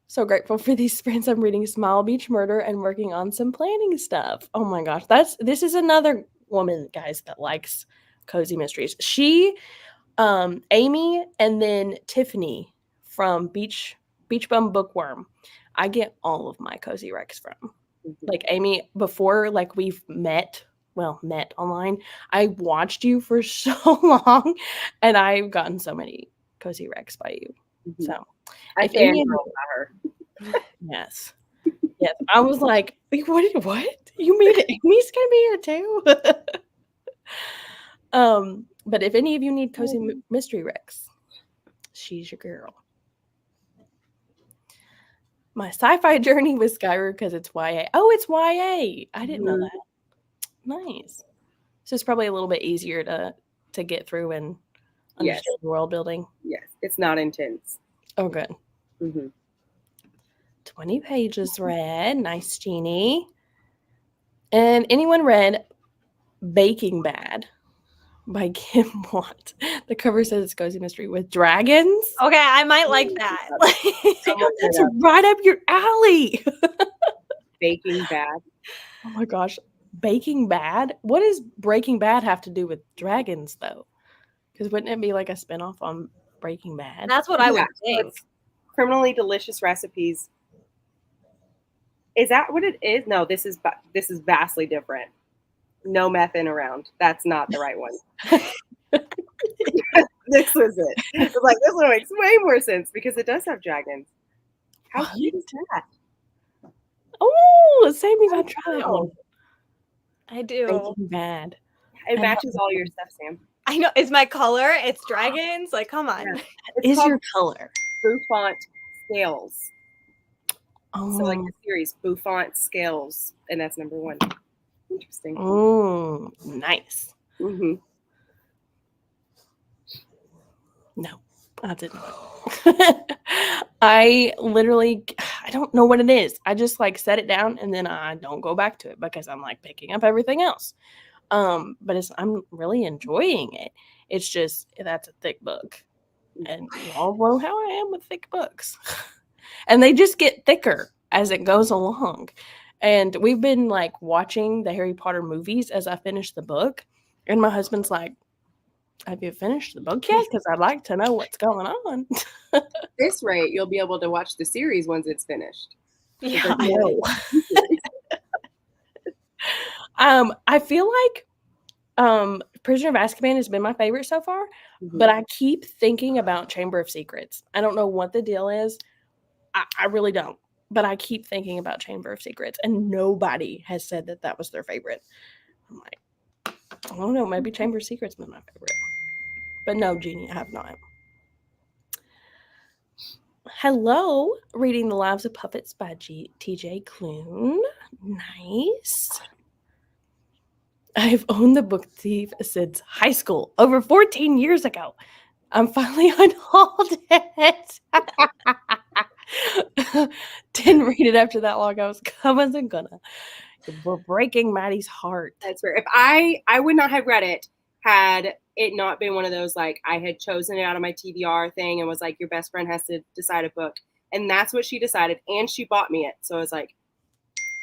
So grateful for these sprints. I'm reading Smile Beach Murder and working on some planning stuff. Oh my gosh. This is another woman, guys, that likes cozy mysteries. She, Amy, and then Tiffany from Beach Bum Bookworm. I get all of my cozy recs from. Mm-hmm. Like Amy, before like we've met online, I watched you for so long, and I've gotten so many cozy recs by you. Mm-hmm. So I fangirl about her. Yes. Yes. I was like, what? You mean Amy's gonna be here too? But if any of you need cozy mystery recs, she's your girl. My sci-fi journey with Skyrim because it's YA. Oh, it's YA. I didn't know that. Nice. So it's probably a little bit easier to get through and understand world building. Yes, it's not intense. Oh, good. Mm-hmm. 20 pages read. Nice, Jeannie. And anyone read Baking Bad by Kim Watt? The cover says it's cozy mystery with dragons. Okay, I might like that. That's right up your alley. Baking Bad. Oh my gosh. Baking Bad? What does Breaking Bad have to do with dragons, though? Because wouldn't it be like a spinoff on Breaking Bad? That's what I would think. It's criminally delicious recipes. Is that what it is? No, this is vastly different. No mething around. That's not the right one. This was it. It's like, this one makes way more sense because it does have dragons. How cute is that? Oh, Sammy, I try that one. I do. Breaking Bad. It matches all your stuff, Sam. I know. It's my color. It's dragons. Like, come on. Yeah. Is your color Bouffant Scales. Oh. So like the series Bouffant Scales, and that's number 1. Interesting. Oh, nice. Mm-hmm. No, I didn't. I don't know what it is. I just like set it down and then I don't go back to it because I'm like picking up everything else. But I'm really enjoying it. It's just that's a thick book, and you all know how I am with thick books, and they just get thicker as it goes along. And we've been like watching the Harry Potter movies as I finish the book, and my husband's like, have you finished the book yet? Because I'd like to know what's going on. At this rate, you'll be able to watch the series once it's finished. Yeah, I know. I feel like Prisoner of Azkaban has been my favorite so far, Mhm. but I keep thinking about Chamber of Secrets. I don't know what the deal is. I really don't. But I keep thinking about Chamber of Secrets, and nobody has said that that was their favorite. I'm like, I don't know. Maybe Chamber of Secrets been my favorite. But no, Jeannie, I have not. Hello, reading The Lives of Puppets by T.J. Klune. Nice. I've owned The Book Thief since high school, over 14 years ago. I'm finally unhauled it. Didn't read it after that long. I wasn't gonna. We're breaking Maddie's heart. That's fair. If I would not have read it had it not been one of those, like, I had chosen it out of my TBR thing and was like, your best friend has to decide a book. And that's what she decided. And she bought me it. So I was like,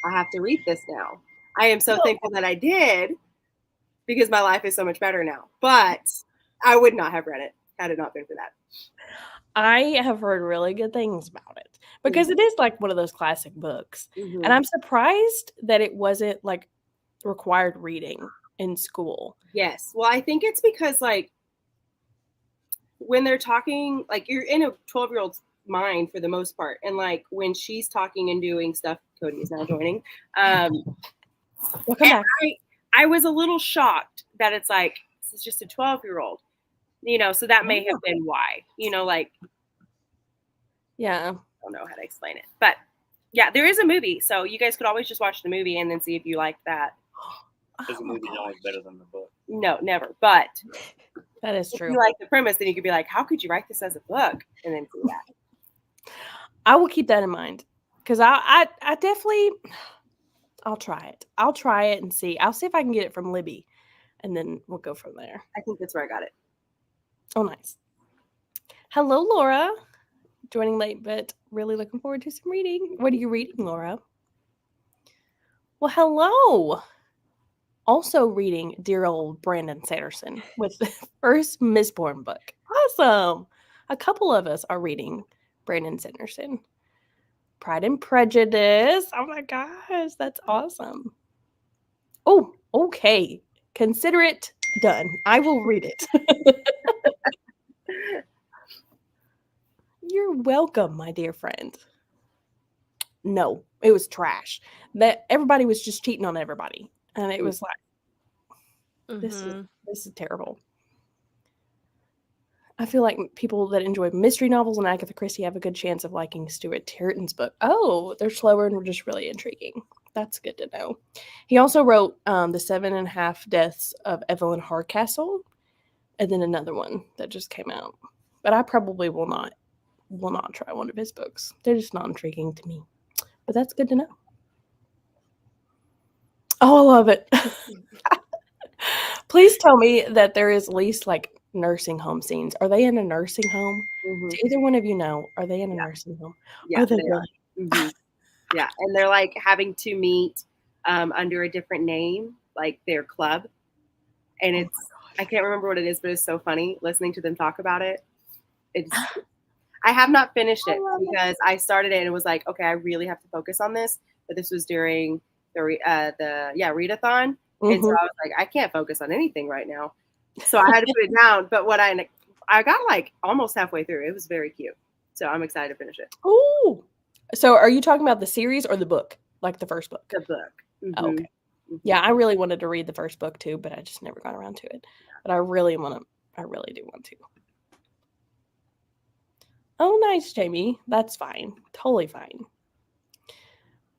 I have to read this now. I am so thankful that I did because my life is so much better now. But I would not have read it had it not been for that. I have heard really good things about it because it is like one of those classic books. Mhm. And I'm surprised that it wasn't like required reading in school. Yes. Well, I think it's because, like, when they're talking, like, you're in a 12-year-old's mind for the most part. And, like, when she's talking and doing stuff, Cody is now joining. Welcome back. I was a little shocked that it's like, this is just a 12-year-old, so that may have been why, like, Yeah. I don't know how to explain it. But yeah, there is a movie. So you guys could always just watch the movie and then see if you like that. Because the movie's always better than the book. No, never. But That is if true. you like the premise, then you could be like, how could you write this as a book? And then see that. I will keep that in mind because I definitely, I'll try it. I'll try it and see. I'll see if I can get it from Libby, and then we'll go from there. I think that's where I got it. Oh, nice. Hello, Laura. Joining late, but really looking forward to some reading. What are you reading, Laura? Well, hello. Also reading dear old Brandon Sanderson with the first Mistborn book. Awesome. A couple of us are reading Brandon Sanderson. Pride and Prejudice. Oh my gosh, that's awesome. Oh, okay. Consider it done. I will read it. You're welcome, my dear friend. No, it was trash. That everybody was just cheating on everybody. And it was like, this is terrible. I feel like people that enjoy mystery novels and Agatha Christie have a good chance of liking Stuart Turton's book. Oh, they're slower and just really intriguing. That's good to know. He also wrote The 7.5 Deaths of Evelyn Hardcastle, and then another one that just came out. But I probably will not try one of his books. They're just not intriguing to me. But that's good to know. Oh, I love it. Please tell me that there is at least like nursing home scenes. Are they in a nursing home? Mm-hmm. Do either one of you know? Are they in a nursing home? Yeah, are they really? Mm-hmm. Yeah, and they're like having to meet under a different name, like their club. And it's, I can't remember what it is, but it's so funny listening to them talk about it. I have not finished it because I started it and it was like, okay, I really have to focus on this. But this was during the readathon. Mm-hmm. And so I was like, I can't focus on anything right now. So I had to put it down. But what I got like almost halfway through. It was very cute. So I'm excited to finish it. Ooh. So are you talking about the series or the book? Like the first book? The book. Mm-hmm. Oh, okay. Mm-hmm. Yeah, I really wanted to read the first book too, but I just never got around to it. But I really do want to. Oh, nice, Jamie. That's fine. Totally fine.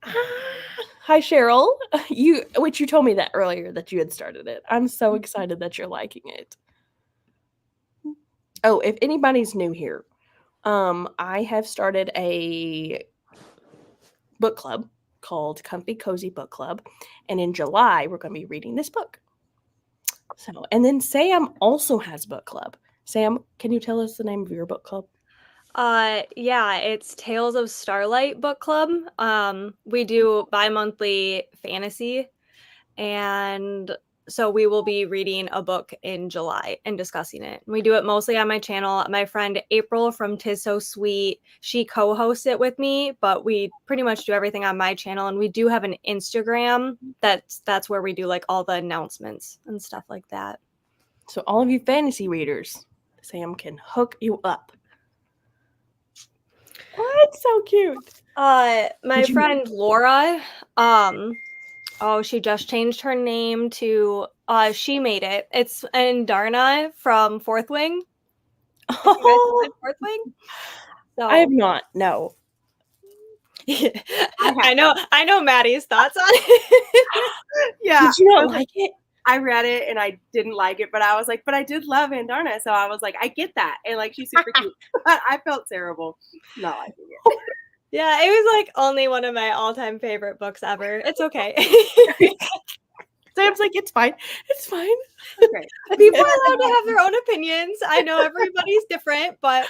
Hi, Cheryl. You told me that earlier that you had started it. I'm so excited that you're liking it. Oh, if anybody's new here, I have started a book club called Comfy Cozy Book Club, and in July we're going to be reading this book. So, and then Sam also has book club. Sam, can you tell us the name of your book club? Yeah, it's Tales of Starlight Book Club. We do bi-monthly fantasy, and So we will be reading a book in July and discussing it. We do it mostly on my channel. My friend April from Tis So Sweet, she co-hosts it with me, but we pretty much do everything on my channel. And we do have an Instagram that's where we do like all the announcements and stuff like that. So all of you fantasy readers, Sam can hook you up. What? So cute. My friend Laura, she just changed her name to She Made It. It's Darna from Fourth Wing. Have you guys read Fourth Wing? So I have not. No. I know Maddie's thoughts on it. Yeah. Did you not like it? I read it and I didn't like it, but I was like, but I did love Andarna. So I was like, I get that. And like, she's super cute. But I felt terrible not liking it. Yeah, it was like only one of my all-time favorite books ever. It's okay. Sam's like, it's fine. It's fine. Okay. People are allowed to have their own opinions. I know everybody's different, but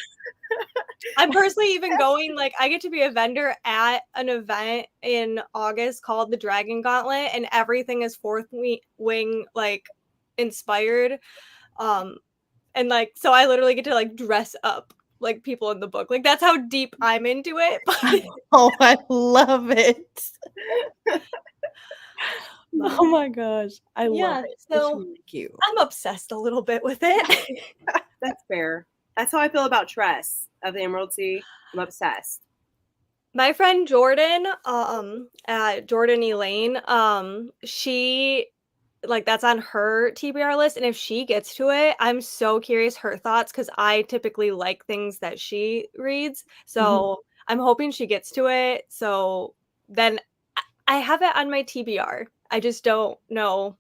I'm personally even going, like, I get to be a vendor at an event in August called the Dragon Gauntlet, and everything is Fourth Wing, like, inspired. And, like, so I literally get to, like, dress up like people in the book. Like, that's how deep I'm into it. Oh, I love it. Oh my gosh. I love it. So it's really cute. I'm obsessed a little bit with it. That's fair. That's how I feel about Tress of the Emerald Sea. I'm obsessed. My friend Jordan, Jordan Elaine, she like that's on her TBR list, and if she gets to it, I'm so curious her thoughts because I typically like things that she reads. So I'm hoping she gets to it. So then I have it on my TBR. I just don't know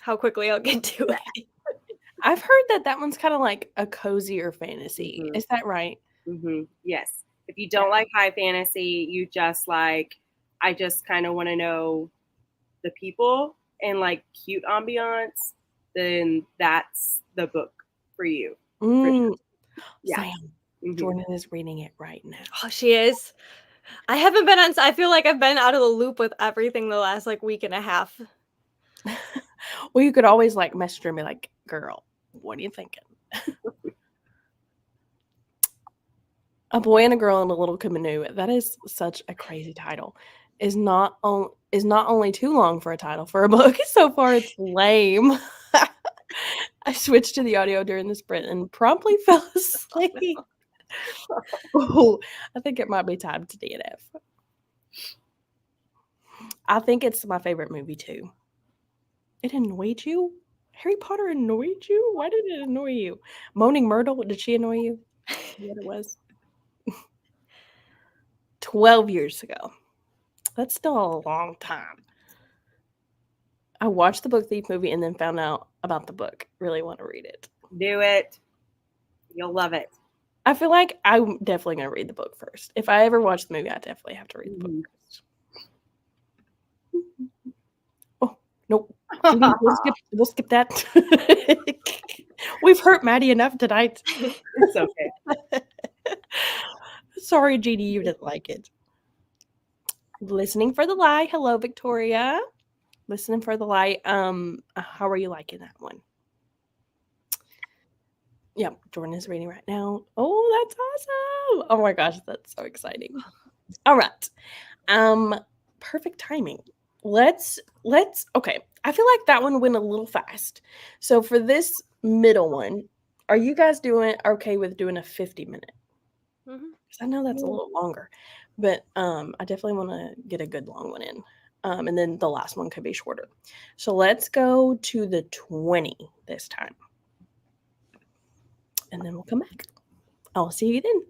how quickly I'll get to it. I've heard that one's kind of like a cozier fantasy. Is that right? Yes. If you don't like high fantasy, you just like, I just kind of want to know the people and like cute ambiance, then that's the book for you. Yeah. Sam, Jordan is reading it right now. Oh, she is. I haven't been on. I feel like I've been out of the loop with everything the last like week and a half. Well, you could always like message her and be like, "Girl, what are you thinking?" A Boy and a Girl in a Little Canoe. That is such a crazy title. Is not only too long for a title for a book. So far, it's lame. I switched to the audio during the sprint and promptly fell asleep. Oh, I think it might be time to DNF. I think it's my favorite movie too. It annoyed you? Harry Potter annoyed you? Why did it annoy you? Moaning Myrtle, did she annoy you? What it was? 12 years ago. That's still a long time. I watched the Book Thief movie and then found out about the book. Really want to read it. Do it. You'll love it. I feel like I'm definitely going to read the book first. If I ever watch the movie, I definitely have to read the book first. Oh, nope. We'll skip that. We've hurt Maddie enough tonight. It's okay. Sorry, Jeannie, you didn't like it. Listening for the Lie. Hello, Victoria. Listening for the Lie. How are you liking that one? Yep, Jordan is reading right now. Oh, that's awesome. Oh my gosh, that's so exciting. All right. Perfect timing. Let's okay. I feel like that one went a little fast. So for this middle one, are you guys doing okay with doing a 50-minute? Because I know that's a little longer. But I definitely want to get a good long one in. And then the last one could be shorter. So let's go to the 20 this time. And then we'll come back. I'll see you then.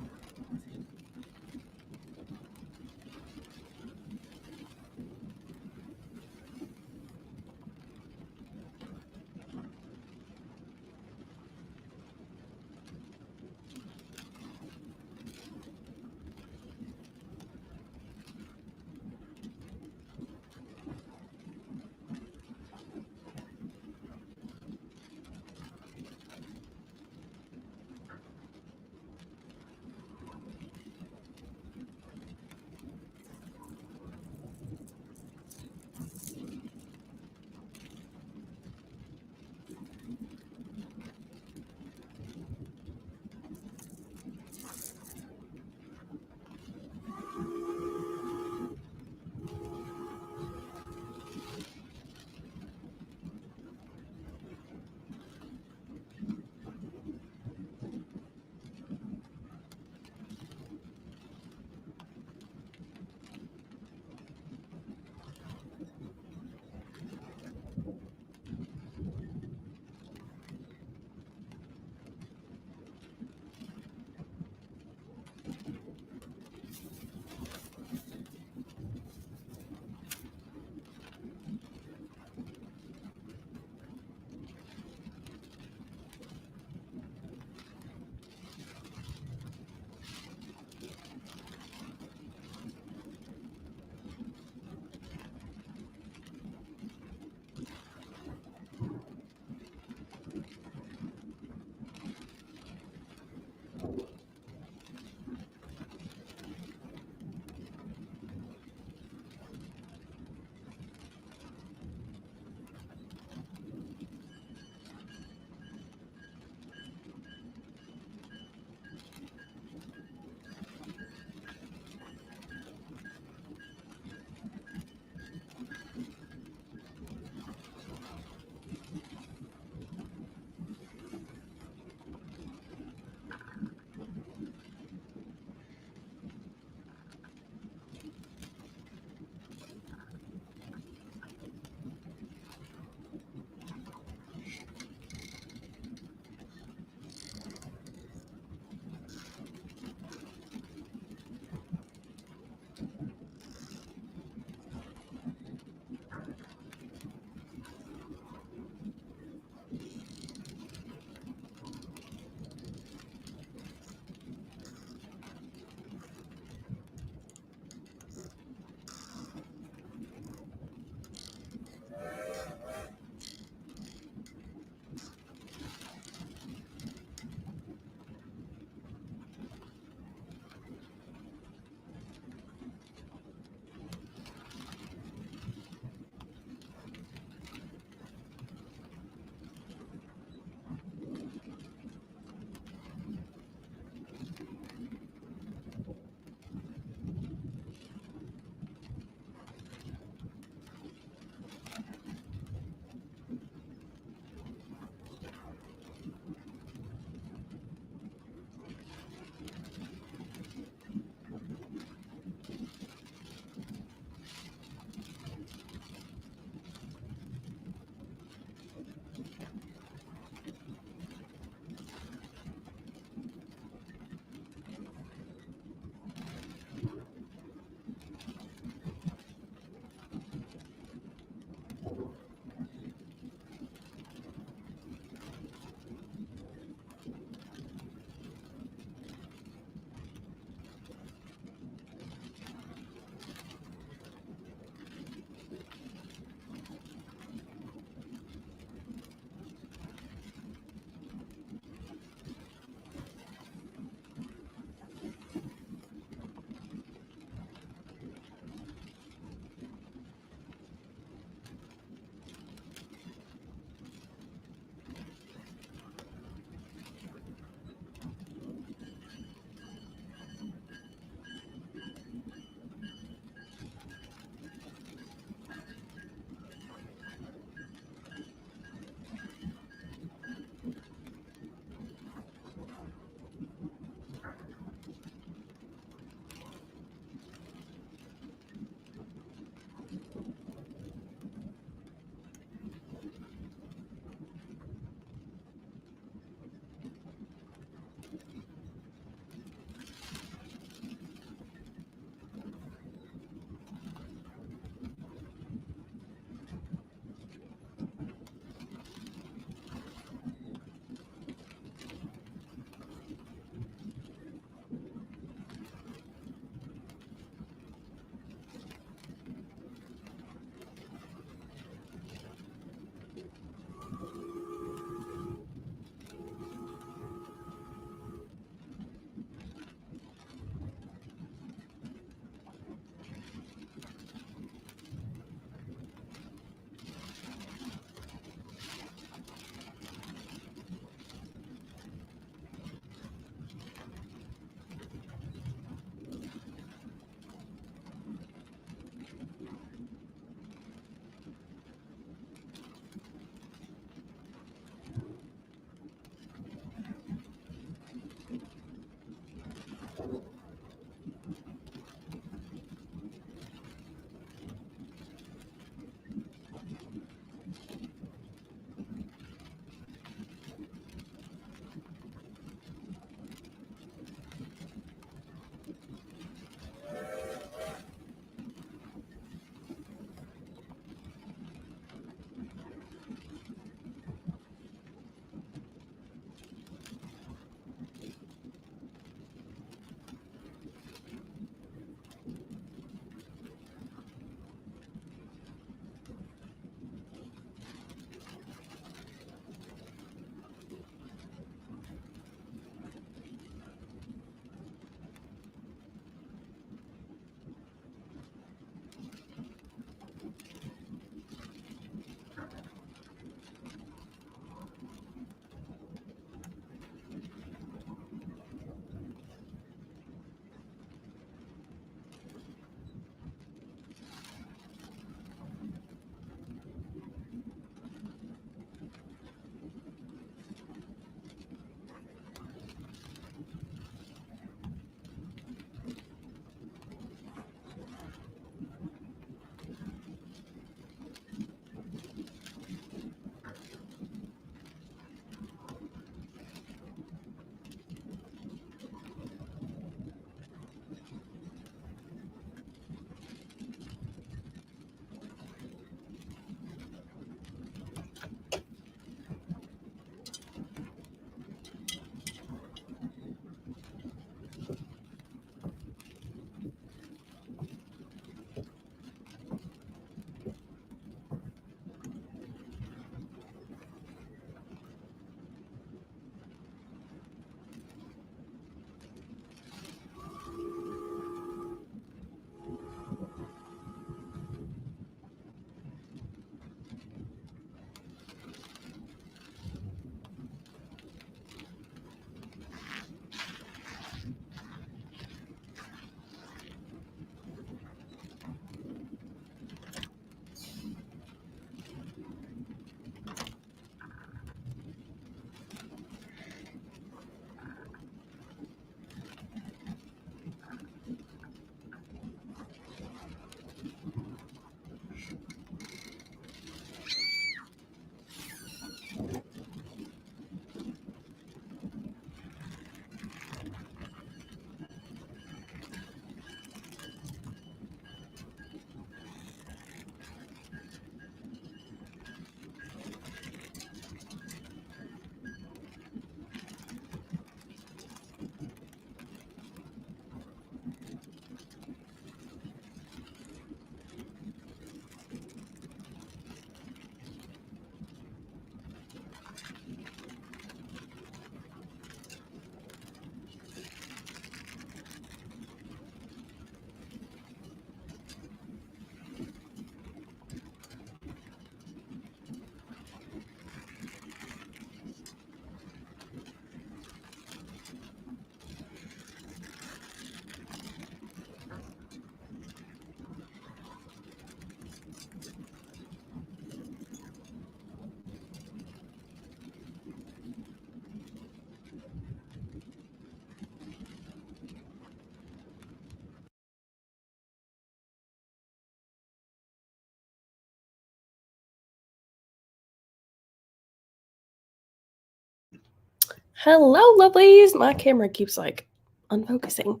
Hello, lovelies. My camera keeps like unfocusing.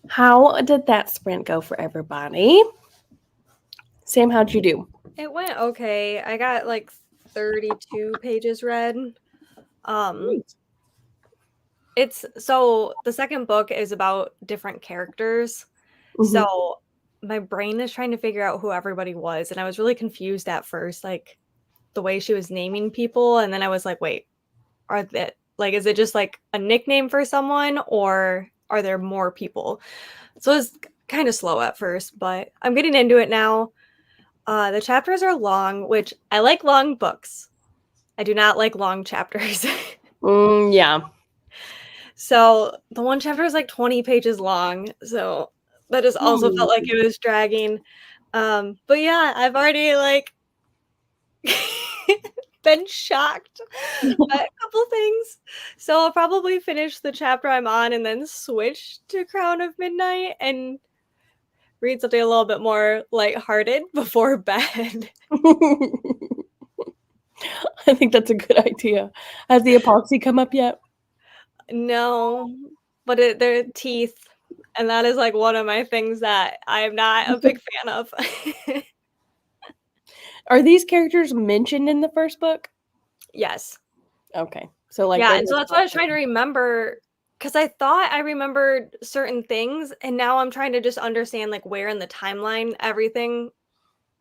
How did that sprint go for everybody? Sam, how'd you do? It went okay. I got like 32 pages read. It's so the second book is about different characters. Mhm. So my brain is trying to figure out who everybody was, and I was really confused at first, like the way she was naming people, and then I was like, wait, are that like is it just like a nickname for someone or are there more people? So it's kind of slow at first, but I'm getting into it now. The chapters are long, which I like long books. I do not like long chapters. Yeah. So the one chapter is like 20 pages long. So that just also felt like it was dragging. But yeah, I've already like been shocked by a couple things. So I'll probably finish the chapter I'm on and then switch to Crown of Midnight and read something a little bit more lighthearted before bed. I think that's a good idea. Has the epoxy come up yet? No, but their teeth, and that is like one of my things that I'm not a big fan of. Are these characters mentioned in the first book? Yes. Okay. So like Yeah, and so that's what I was trying to remember because I thought I remembered certain things, and now I'm trying to just understand like where in the timeline everything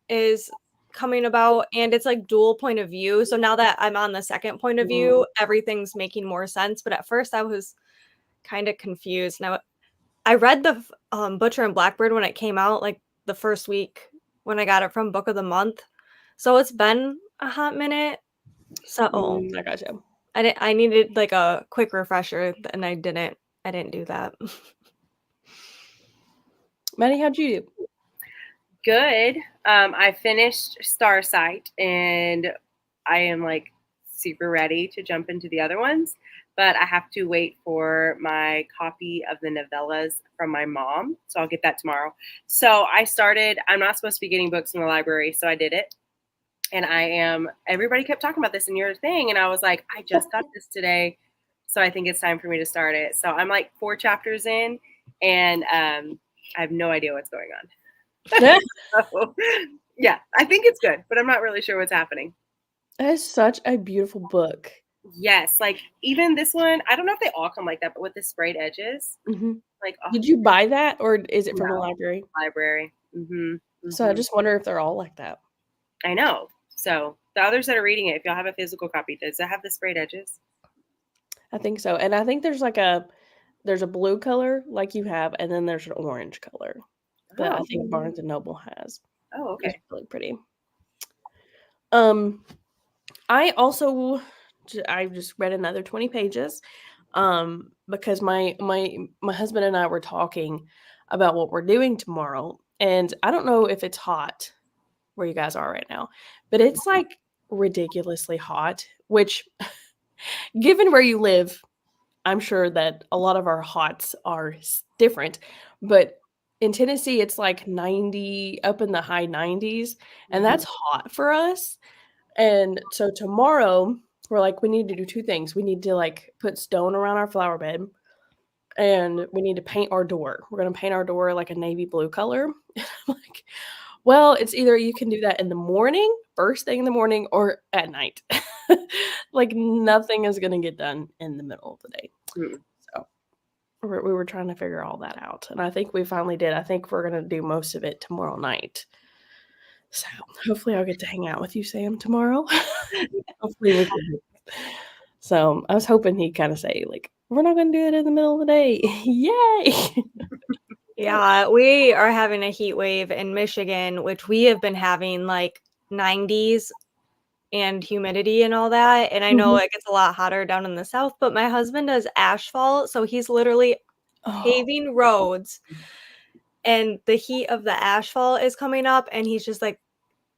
is coming about, and it's like dual point of view. So now that I'm on the second point of view, everything's making more sense. But at first, I was kind of confused. Now I read the Butcher and Blackbird when it came out, like the first week when I got it from Book of the Month. So it's been a hot minute. So I gotcha. I needed like a quick refresher, and I didn't do that. Maddie, how'd you do? Good. I finished Starsight, and I am like super ready to jump into the other ones, but I have to wait for my copy of the novellas from my mom. So I'll get that tomorrow. So I'm not supposed to be getting books in the library, so I did it. And everybody kept talking about this in your thing. And I was like, I just got this today. So I think it's time for me to start it. So I'm like 4 chapters in, and I have no idea what's going on. So, yeah, I think it's good, but I'm not really sure what's happening. That is such a beautiful book. Yes, like even this one, I don't know if they all come like that, but with the sprayed edges, like Did you buy that or is it from the No. library? library. So I just wonder if they're all like that. I know. So the others that are reading it, if y'all have a physical copy, does it have the sprayed edges? I think so. And I think there's a blue color like you have, and then there's an orange color that I think Barnes and Noble has. Oh, It's okay. really pretty. I just read another 20 pages because my husband and I were talking about what we're doing tomorrow, and I don't know if it's hot where you guys are right now, but it's like ridiculously hot, which given where you live, I'm sure that a lot of our hots are different, but in Tennessee, it's like 90 up in the high 90s, and that's hot for us. And so tomorrow, we're like, we need to do 2 things. We need to like put stone around our flower bed, and we need to paint our door. We're gonna paint our door like a navy blue color. I'm like, well, it's either you can do that in the morning, first thing in the morning, or at night. Like nothing is gonna get done in the middle of the day. So we were trying to figure all that out, and I think we finally did. I think we're gonna do most of it tomorrow night. So hopefully I'll get to hang out with you, Sam, tomorrow. Hopefully we can. So I was hoping he'd kind of say, like, we're not gonna do it in the middle of the day. Yay! Yeah, we are having a heat wave in Michigan, which we have been having like 90s and humidity and all that. And I know it gets a lot hotter down in the south, but my husband does asphalt, so he's literally paving roads, and the heat of the asphalt is coming up, and he's just like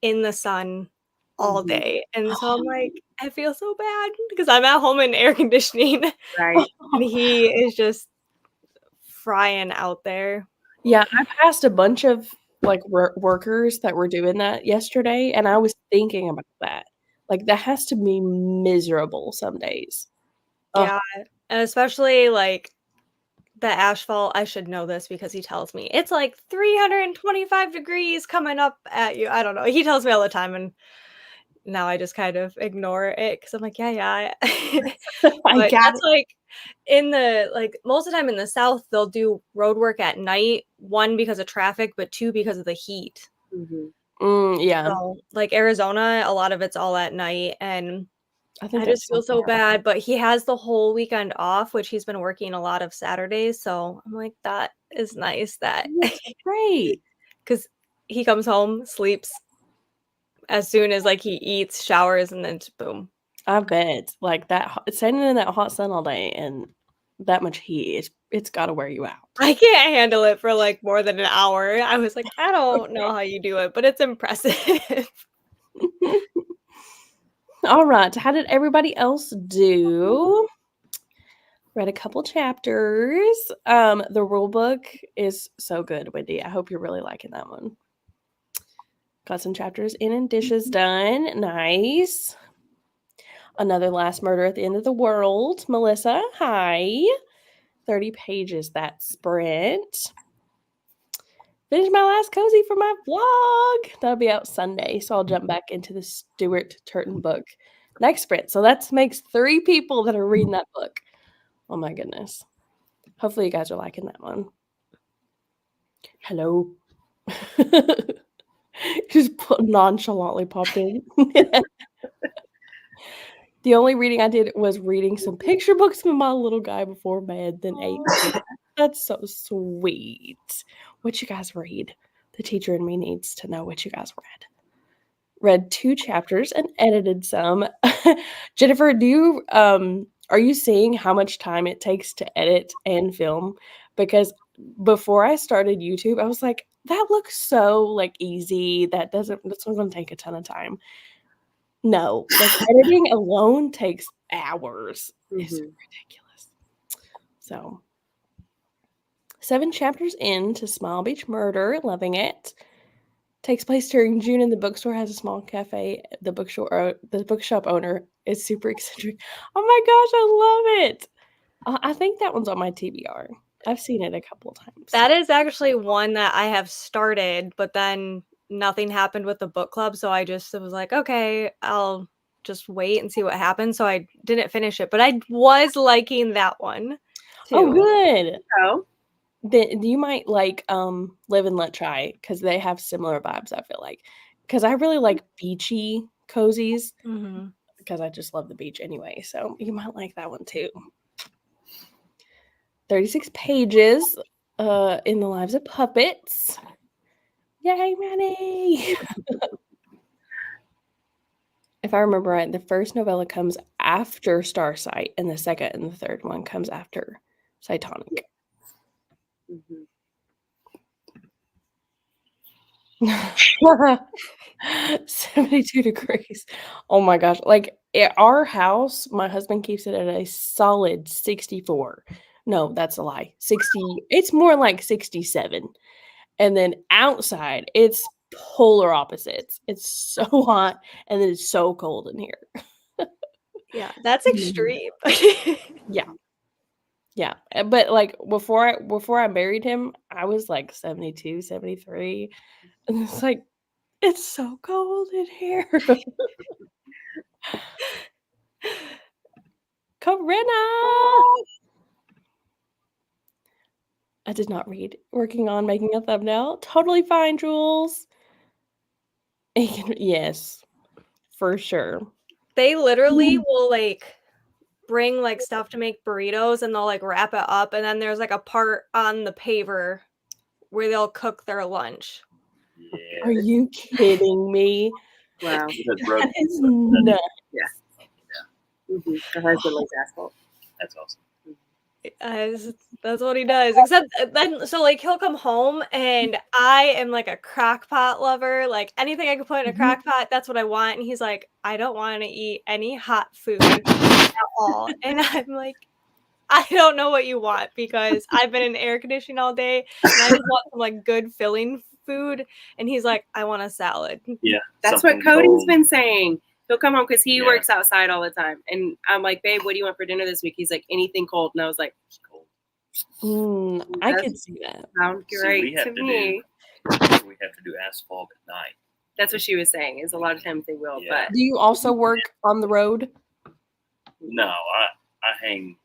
in the sun all day. And so I'm like, I feel so bad because I'm at home in air conditioning, Right. and he is just frying out there. Yeah, I passed a bunch of like workers that were doing that yesterday, and I was thinking about that. Like that has to be miserable some days. Yeah, and especially like the asphalt. I should know this because he tells me it's like 325 degrees coming up at you. I don't know. He tells me all the time, and now I just kind of ignore it because I'm like, yeah. I But got that's like in the like most of the time in the South, they'll do road work at night. One because of traffic, but two because of the heat. Yeah. So like Arizona, a lot of it's all at night, and I think I that's just feel so bad, but he has the whole weekend off, which he's been working a lot of Saturdays, so I'm like, that is nice that That's great. because he comes home, sleeps as soon as like he eats, showers, and then just boom. I bet. Like that standing in that hot sun all day and that much heat, it's got to wear you out. I can't handle it for like more than an hour. I was like, I don't know how you do it, but it's impressive. All right. How did everybody else do? Read a couple chapters. The rule book is so good, Wendy. I hope you're really liking that one. Got some chapters in and dishes done. Nice. Another Last Murder at the End of the World. Melissa, hi. 30 pages that sprint. Finished my last cozy for my vlog. That'll be out Sunday. So I'll jump back into the Stuart Turton book next sprint. So that makes 3 people that are reading that book. Oh my goodness. Hopefully you guys are liking that one. Hello. Just nonchalantly popped in. The only reading I did was reading some picture books with my little guy before bed, then ate. That's so sweet. What you guys read? The teacher in me needs to know what you guys read. Read 2 chapters and edited some. Jennifer, are you seeing how much time it takes to edit and film? Because before I started YouTube, I was like, that looks so like easy. That's not going to take a ton of time. No, like editing alone takes hours. It's ridiculous. So 7 chapters into Smile Beach Murder, loving it. Takes place during June, and the bookstore has a small cafe. The bookshop owner is super eccentric. Oh my gosh, I love it! I think that one's on my TBR. I've seen it a couple of times. That is actually one that I have started, but then nothing happened with the book club, so I just was like, okay, I'll just wait and see what happens. So I didn't finish it, but I was liking that one too. Oh, good. Oh, Then you might like Live and Let Try because they have similar vibes. I feel like because I really like beachy cozies because I just love the beach anyway. So you might like that one too. 36 pages in the lives of puppets. Yay, Manny! If I remember right, the first novella comes after Starsight, and the second and the third one comes after Cytonic. 72 degrees. Oh my gosh. Like at our house, my husband keeps it at a solid 64. No, that's a lie. 60. It's more like 67. And then outside, it's polar opposites. It's so hot and then it's so cold in here. Yeah, that's extreme. Yeah. Yeah. But like before I married him, I was like 72, 73. And it's like it's so cold in here. Corinna! I did not read. Working on making a thumbnail. Totally fine, Jules. Yes, for sure. They literally will like bring like stuff to make burritos and they'll like wrap it up, and then there's like a part on the paver where they'll cook their lunch. Yeah. Are you kidding me? wow. That is nuts. Her husband likes asphalt. That's awesome. That's what he does. Except then, so like he'll come home, and I am like a crock pot lover. Like anything I can put in a crock pot, that's what I want. And he's like, I don't want to eat any hot food at all. And I'm like, I don't know what you want because I've been in air conditioning all day, and I just want some like good filling food. And he's like, I want a salad. Yeah. That's what Cody's been saying. He'll come home because he Yeah. works outside all the time. And I'm like, babe, what do you want for dinner this week? He's like, anything cold. And I was like, It's cold. I Does could see that. sound See, great we have to to me. We have to do asphalt at night. That's what she was saying. Is a lot of times they will, Yeah. Do you also work on the road? No, I hang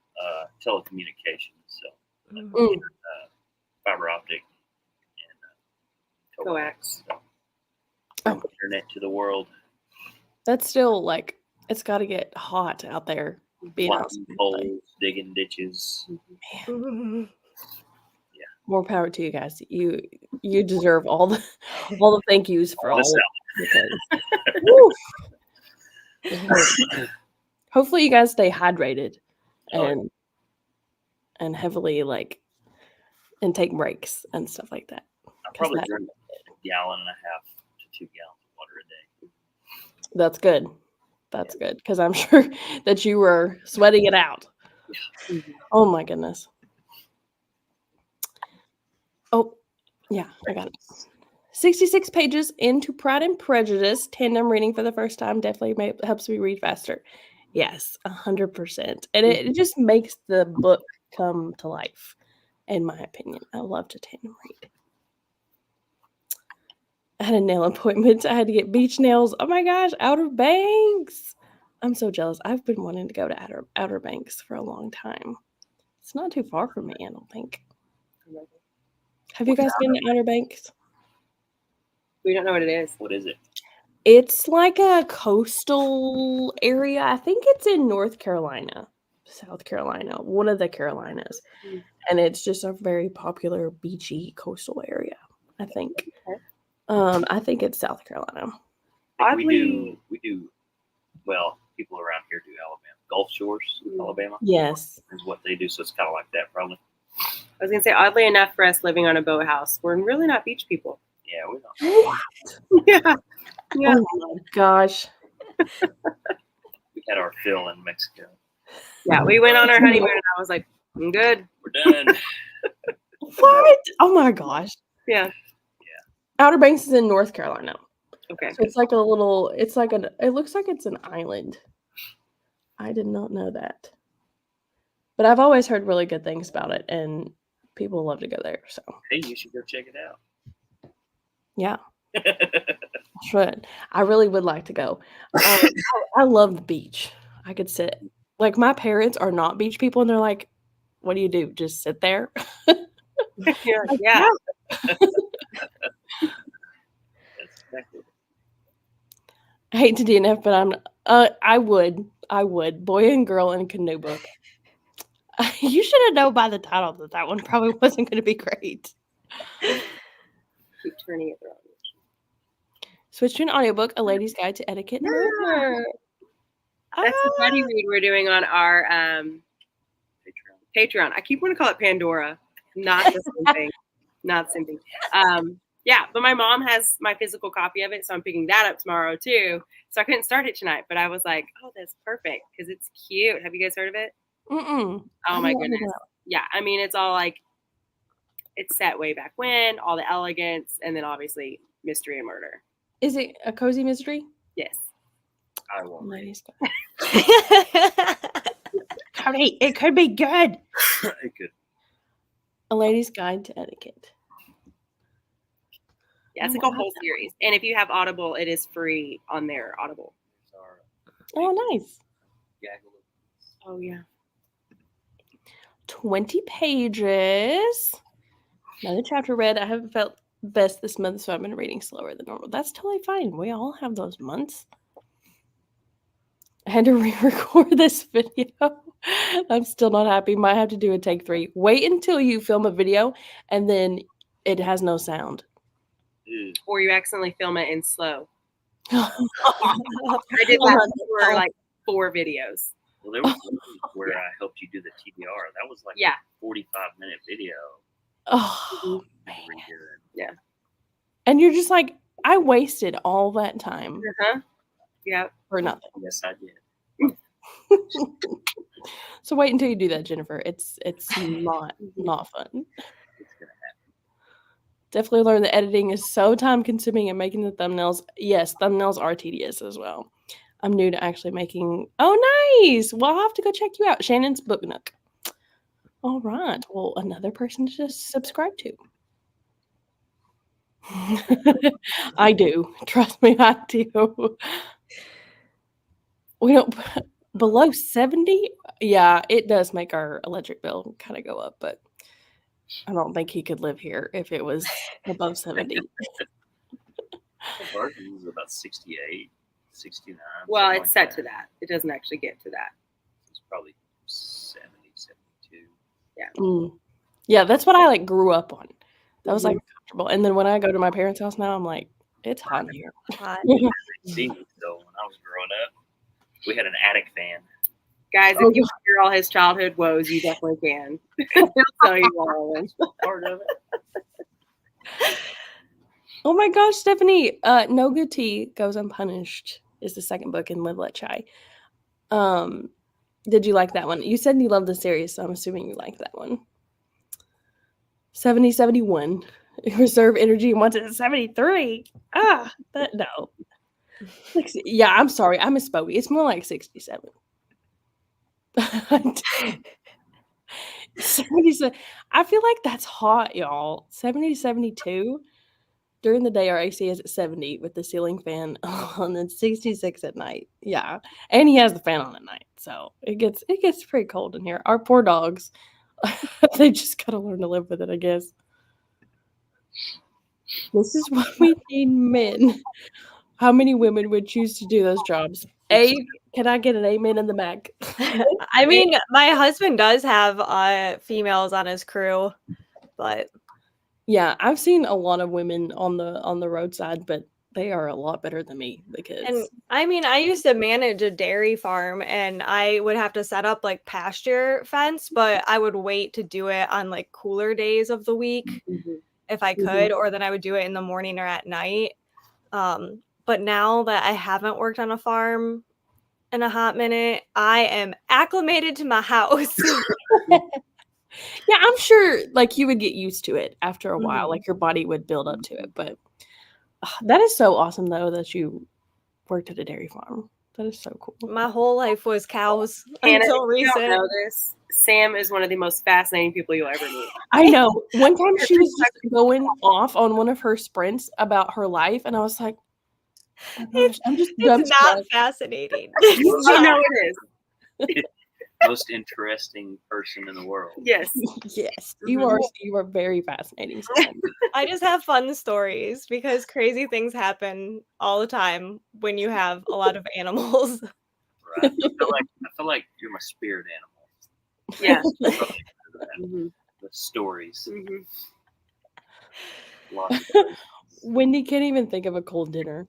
telecommunications, so Mm. fiber optic and Coax. So, Oh. internet to the world. That's still like it's got to get hot out there. Being Flattening outside. poles, digging ditches. More power to you guys. You deserve all the thank yous for all of it because hopefully you guys stay hydrated and heavily and take breaks and stuff like that. I probably drink a gallon and a half to 2 gallons of water a day. That's good. That's good because I'm sure that you were sweating it out. Oh my goodness. Oh, yeah, I got it. 66 pages into Pride and Prejudice. Tandem reading for the first time definitely helps me read faster. Yes, 100%. And it just makes the book come to life, in my opinion. I love to tandem read. I had a nail appointment. I had to get beach nails. Oh my gosh, Outer Banks. I'm so jealous. I've been wanting to go to Outer Banks for a long time. It's not too far from me, I don't think. Have you guys been to Outer Banks? We don't know what it is. What is it? It's like a coastal area. I think it's in North Carolina, South Carolina, one of the Carolinas. And it's just a very popular beachy coastal area, I think. Okay. I think it's South Carolina. Oddly, We do. Well, people around here do Alabama. Gulf Shores, Alabama. Yes. Is what they do. So it's kind of like that, probably. I was gonna say, oddly enough, for us living on a boathouse, we're really not beach people. Yeah, we don't. Yeah. Yeah. Oh my gosh. We had our fill in Mexico. Yeah, we went on our honeymoon and I was like, I'm good. We're done. What? Oh my gosh. Yeah. Outer Banks is in North Carolina. Okay. So it's like a little, it looks like it's an island. I did not know that. But I've always heard really good things about it, and people love to go there. So Hey, you should go check it out. yeah, should. I really would like to go. I love the beach. I could sit. Like my parents are not beach people, and they're like, "What do you do? Just sit there?" Yeah. That's exactly. I hate to DNF, but I would. Boy and girl in a canoe book. You should have known by the title that one probably wasn't going to be great. Keep turning it around. Switch to an audiobook, A Lady's Guide to Etiquette and Murder. That's the buddy read we're doing on our Patreon. I keep wanting to call it Pandora. Not the same thing. Not the same thing. Yeah, but my mom has my physical copy of it, so I'm picking that up tomorrow too. So I couldn't start it tonight, but I was like, oh, that's perfect because it's cute. Have you guys heard of it? Mm-mm. Oh my goodness. Yeah, I mean, it's all like, it's set way back when, all the elegance, and then obviously mystery and murder. Is it a cozy mystery? Yes. I won't read. Ladies Guide. It could be good. It could. A Lady's Guide to Etiquette. Yeah, it's like a whole series. And if you have Audible, it is free on their Audible. Oh, nice. Oh, yeah. 20 pages. Another chapter read. I haven't felt best this month, so I've been reading slower than normal. That's totally fine. We all have those months. I had to re-record this video. I'm still not happy. Might have to do a take 3. Wait until you film a video and then it has no sound. Or you accidentally film it in slow. I I did that for like 4 videos. Well, there was one where I helped you do the TBR. That was like Yeah. a 45-minute video. Oh, I had to redo it. Yeah. and you're just like, I wasted all that time Uh-huh. Yeah. for nothing. Yes, I did. So wait until you do that, Jennifer. It's not fun. It's gonna happen. Definitely learn that editing is so time consuming and making the thumbnails. Yes, thumbnails are tedious as well. I'm new to actually making. Oh, nice. Well, I'll have to go check you out. Shannon's Book Nook. All right. Well, another person to just subscribe to. I do. Trust me, I do. We don't below 70. Yeah, it does make our electric bill kind of go up, but I don't think he could live here if it was above 70. Ours is about 68, 69. Well, something it's like set to that. that. It doesn't actually get to that. It's probably 70, 72. Yeah, that's what I like grew up on. That was like Mhm. comfortable. And then when I go to my parents' house now, I'm like, it's hot in here. Hot. See, so when I was growing up, we had an attic fan. Guys, Oh, if you hear all his childhood woes, you definitely can. He'll tell you all of them. Part of it. Oh my gosh, Stephanie, No Good Tea Goes Unpunished is the second book in Live Let Chai. Did you like that one? You said you loved the series, so I'm assuming you liked that one. 7071. Reserve energy and wants it at 73. No. Yeah, I'm sorry. I misspoke. It's more like 67. 77. I feel like that's hot, y'all. 70 to 72. During the day, our AC is at 70 with the ceiling fan on, and 66 at night. Yeah, and he has the fan on at night, so it gets pretty cold in here. Our poor dogs, they just gotta learn to live with it, I guess. This is why we need men. How many women would choose to do those jobs? Can I get an amen in the back? I mean, my husband does have females on his crew, but Yeah, I've seen a lot of women on the roadside, but they are a lot better than me because and I mean, I used to manage a dairy farm and I would have to set up like pasture fence, but I would wait to do it on like cooler days of the week if I could, or then I would do it in the morning or at night. But now that I haven't worked on a farm in a hot minute, I am acclimated to my house. yeah, I'm sure like you would get used to it after a while. Mhm. Like your body would build up to it. But that is so awesome though that you worked at a dairy farm. That is so cool. My whole life was cows Hannah, until if you don't recent. know this, Sam is one of the most fascinating people you'll ever meet. I know. One time she was just going off on one of her sprints about her life, and I was like, oh my gosh, I'm just It's not dumbstruck. fascinating. You know it is. Most interesting person in the world. Yes. Yes, you are very fascinating. Sam. I just have fun stories because crazy things happen all the time when you have a lot of animals. Right? I feel like you're my spirit animal. Yeah. The stories. Mhm. Lots of stories. Wendy can't even think of a cold dinner.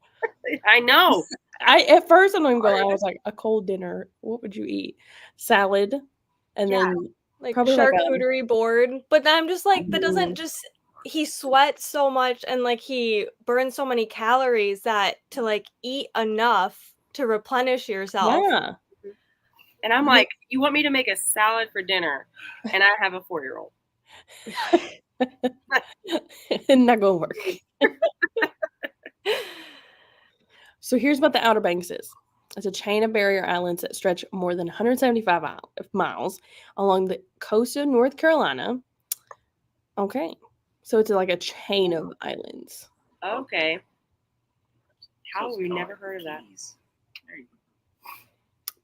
I know. At first I'm not even going. I was like, a cold dinner. What would you eat? Salad, and Yeah. then Like probably like a charcuterie board. But I'm just like, that doesn't just he sweats so much and like he burns so many calories that to like eat enough to replenish yourself. yeah. And I'm like, you want me to make a salad for dinner? And I have a 4-year-old. Not gonna work. So here's what the Outer Banks is. It's a chain of barrier islands that stretch more than 175 miles along the coast of North Carolina. Okay. So it's like a chain of islands. Okay. How So have it's we called never heard of that? keys. There you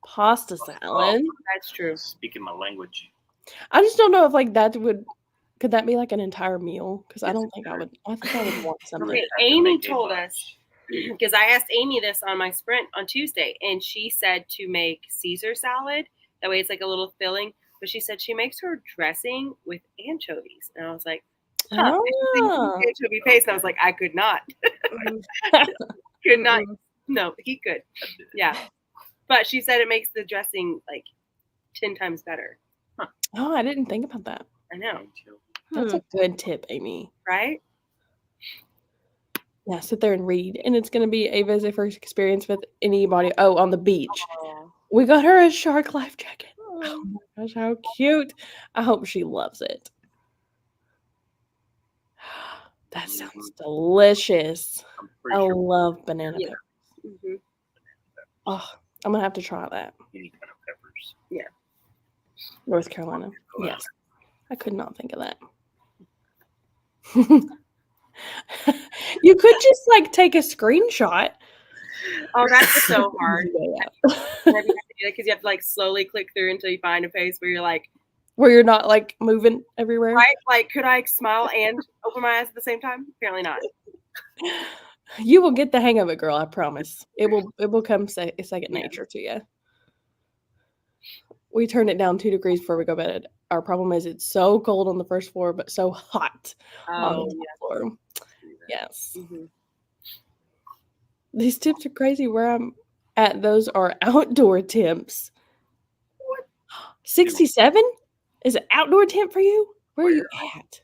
Pasta salad. That's true. go. Speaking my language. I just don't know if like that could that be like an entire meal? Because I Yes, don't think I would want something. Okay, Have to Amy make a told bunch. us, because I asked Amy this on my sprint on Tuesday, and she said to make Caesar salad. That way it's like a little filling. But she said she makes her dressing with anchovies. And I was like, Ah. anchovy paste. And I was like, I could not. Could not. No, he could. Yeah. But she said it makes the dressing like 10 times better. Oh, I didn't think about that. I know. That's a good tip, Amy. Right? Yeah, sit there and read. And it's going to be Ava's first experience with anybody. Oh, on the beach. Oh. We got her a shark life jacket. Oh my gosh, how cute. I hope she loves it. That sounds delicious. I'm I pretty sure love banana Yeah. peppers. Mm-hmm. Oh, I'm gonna have to try that. Any kind of peppers. North Carolina. Yes. I could not think of that. You could just like take a screenshot. Oh, that's so hard. Yeah. Because you have to like slowly click through until you find a page where you're like, Where you're not like moving everywhere. right? Like, could I smile and open my eyes at the same time? Apparently not. You will get the hang of it, girl. I promise. It will come second nature to you. We turned it down 2 degrees before we go to bed. Our problem is it's so cold on the first floor, but so hot on the top floor. Yes. Mm-hmm. These temps are crazy. Where I'm at, those are outdoor temps. 67? Is it outdoor temp for you? Where are you at?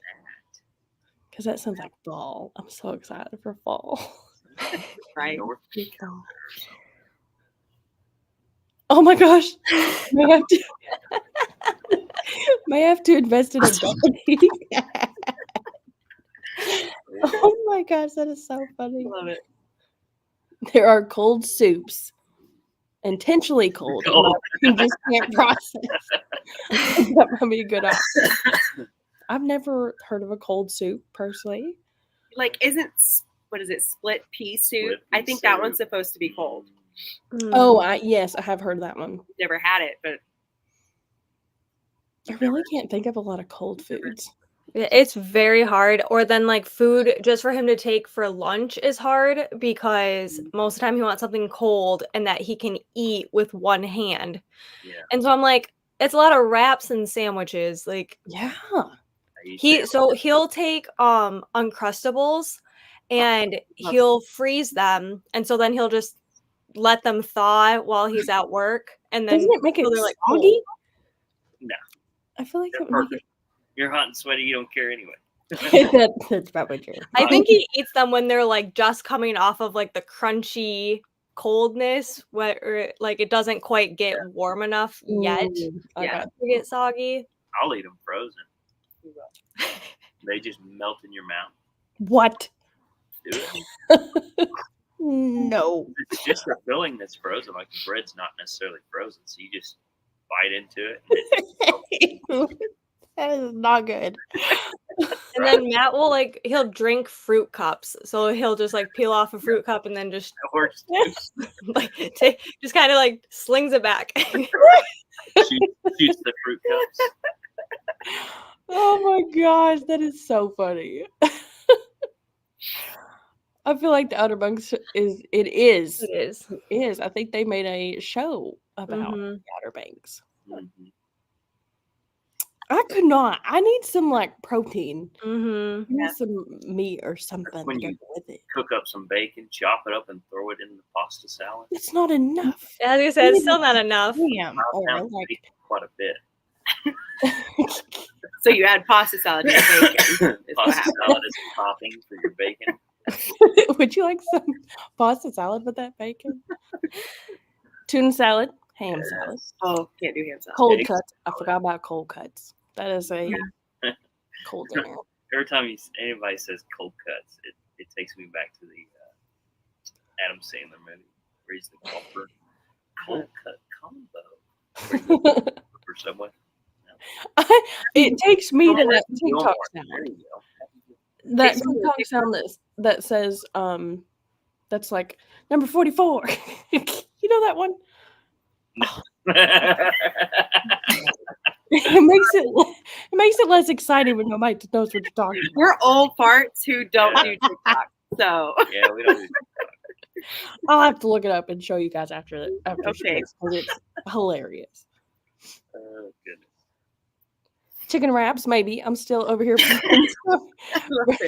Because that sounds like fall. I'm so excited for fall. Right. Oh my gosh. May have to invest in a balcony. Oh my gosh, that is so funny. Love it. There are cold soups. Intentionally cold. You just can't process. That might be a good option. I've never heard of a cold soup personally. Like, what is it? Split pea soup? Split I pea think that soup. one's supposed to be cold. Oh, yes, I have heard that one. Never had it, but I really can't think of a lot of cold foods. It's very hard. Or then like food just for him to take for lunch is hard because most of the time he wants something cold and that he can eat with one hand. Yeah. And so I'm like, it's a lot of wraps and sandwiches. Like Yeah. he'll take Uncrustables and he'll freeze them, and so then he'll just let them thaw while he's at work, and then Doesn't it make it like soggy? No. I feel like They're it would make perfect. You're hot and sweaty. You don't care anyway. That's probably true. I think he eats them when they're like just coming off of like the crunchy coldness, where like it doesn't quite get warm enough yet Yeah. to get soggy. I'll eat them frozen. They just melt in your mouth. What? Do it. No. It's just the filling that's frozen. Like the bread's not necessarily frozen, so you just bite into it. That is not good. And then Matt will like he'll drink fruit cups, so he'll just like peel off a fruit cup and then just like just kind of like slings it back. Shoots the fruit cups. Oh my gosh, that is so funny. I feel like the Outer Banks is. I think they made a show about the Outer Banks. Mm-hmm. I could not. I need some like protein. Mm-hmm. I need some meat or something When to go you with it. cook up some bacon, chop it up, and throw it in the pasta salad. It's not enough. As you said, it's still not enough. Damn. Or Pounds of like bacon, quite a bit. so you add pasta salad to your bacon. Pasta salad is a topping for your bacon. would you like some pasta salad with that bacon? Tuna salad, ham salad. Oh, can't do ham salad. Cold Eggs cuts. I forgot about cold cuts. That is a cold dinner. Every time anybody says cold cuts, it takes me back to the Adam Sandler movie where he's the golfer. Cold cut combo for Subway. It takes me to that TikTok There sound. you go. That TikTok sound that says that's like number 44. You know that one? It makes it less exciting when nobody knows what you're talking about. We're old farts who don't do TikTok. So Yeah, we don't do I'll have to look it up and show you guys after Okay. because it's hilarious. Oh, goodness. Chicken wraps, maybe. I'm still over here.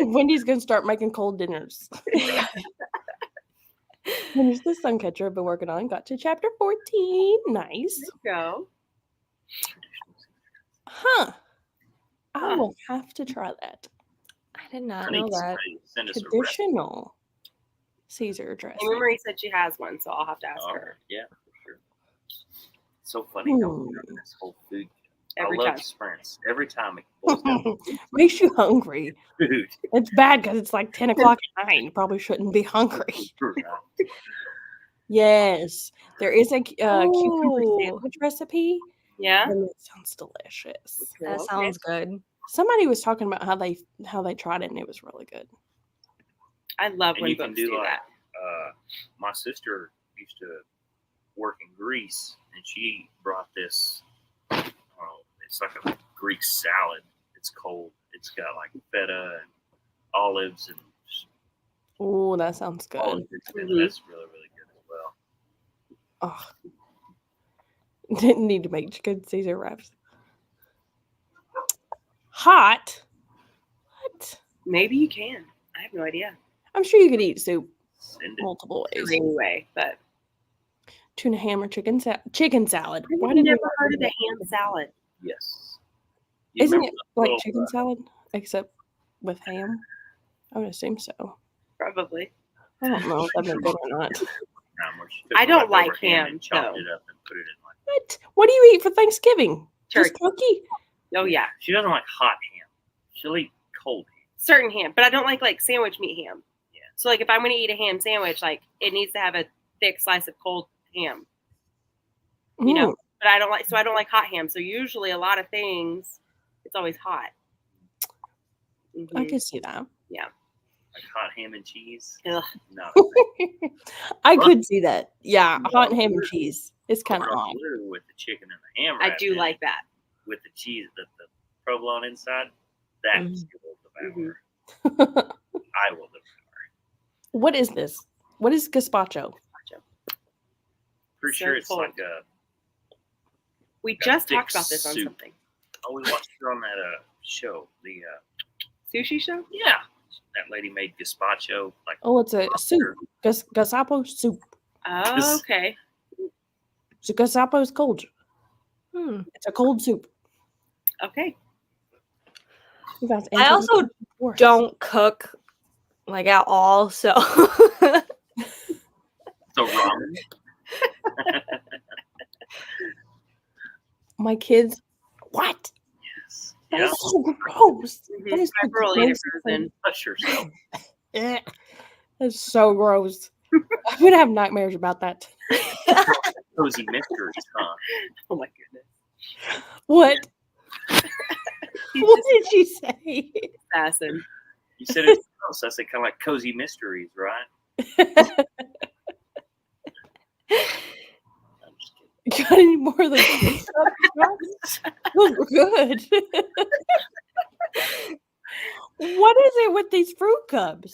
Wendy's gonna start making cold dinners. Finished the sun catcher I've been working on. Got to chapter 14. Nice. go. Huh. I will have to try that. I did not Honey, know that. send us a recipe. Traditional Caesar dressing. Amy Marie said she has one, so I'll have to ask her. Yeah, for sure. So funny how we run this whole food. Every I love time. sprints. Every time it boils down to Makes you hungry. food. It's bad because it's like 10 o'clock at night. You probably shouldn't be hungry. Yes. There is a cucumber Ooh. sandwich recipe, Yeah. and it sounds delicious. That sounds good. Somebody was talking about how they tried it, and it was really good. I love And when you can books do do like, that. my sister used to work in Greece, and she brought this. It's like a Greek salad. It's cold. It's got like feta and olives and Oh, that sounds all good. of it. Mhm. That's really, really good as well. Oh, didn't need to make chicken Caesar wraps. Hot? What? Maybe you can. I have no idea. I'm sure you could eat soup Send it. multiple ways. Anyway, but Tuna ham or chicken salad. Chicken salad. I've Why did we never not heard do of the that? ham salad. Yes. You Isn't remember it the like little, chicken salad except with ham? I would assume so. Probably. I don't know if that'd be good or not. time where she took I the don't like leftover ham ham, and chopped though. it up and put it in like. What? What do you eat for Thanksgiving? Just Turkey. turkey? Oh yeah, She doesn't like hot ham. She'll eat cold ham. certain ham, but I don't like sandwich meat ham. Yeah. So like if I'm going to eat a ham sandwich, like it needs to have a thick slice of cold ham. You know, but I don't like hot ham. So usually a lot of things, it's always hot. I can see that. Like hot ham and cheese. Ugh. No. I could see that. Yeah, hot ham and cheese. It's kind of odd. With the chicken and the ham. I wrapped do in like it, that. with the cheese, the provolone inside. That's Mhm. will devour. I will devour. What is this? What is gazpacho? Pretty So sure it's cold. like a. We Got just thick talked about this on soup. something. Oh, we watched it on that show. The Sushi show? yeah, that lady made gazpacho. Like Oh, it's a soup. Gazapo soup. Oh, okay. So gazapo is cold. It's a cold soup. Okay. You guys I answered also the question. don't cook like at all, so so ramen. My kids. What? Yes. That Yeah. is so gross. That is the Pepperoni to grossest frozen. thing. Touch yourself. Eh. That's so gross. I'm gonna have nightmares about that. Cozy mysteries, huh? Oh my goodness. What? He's What just did you say? assassin. You said it's gross. I said kind of like cozy mysteries, right? I'm just kidding. Got any more of those? Those were good. What is it with these fruit cups?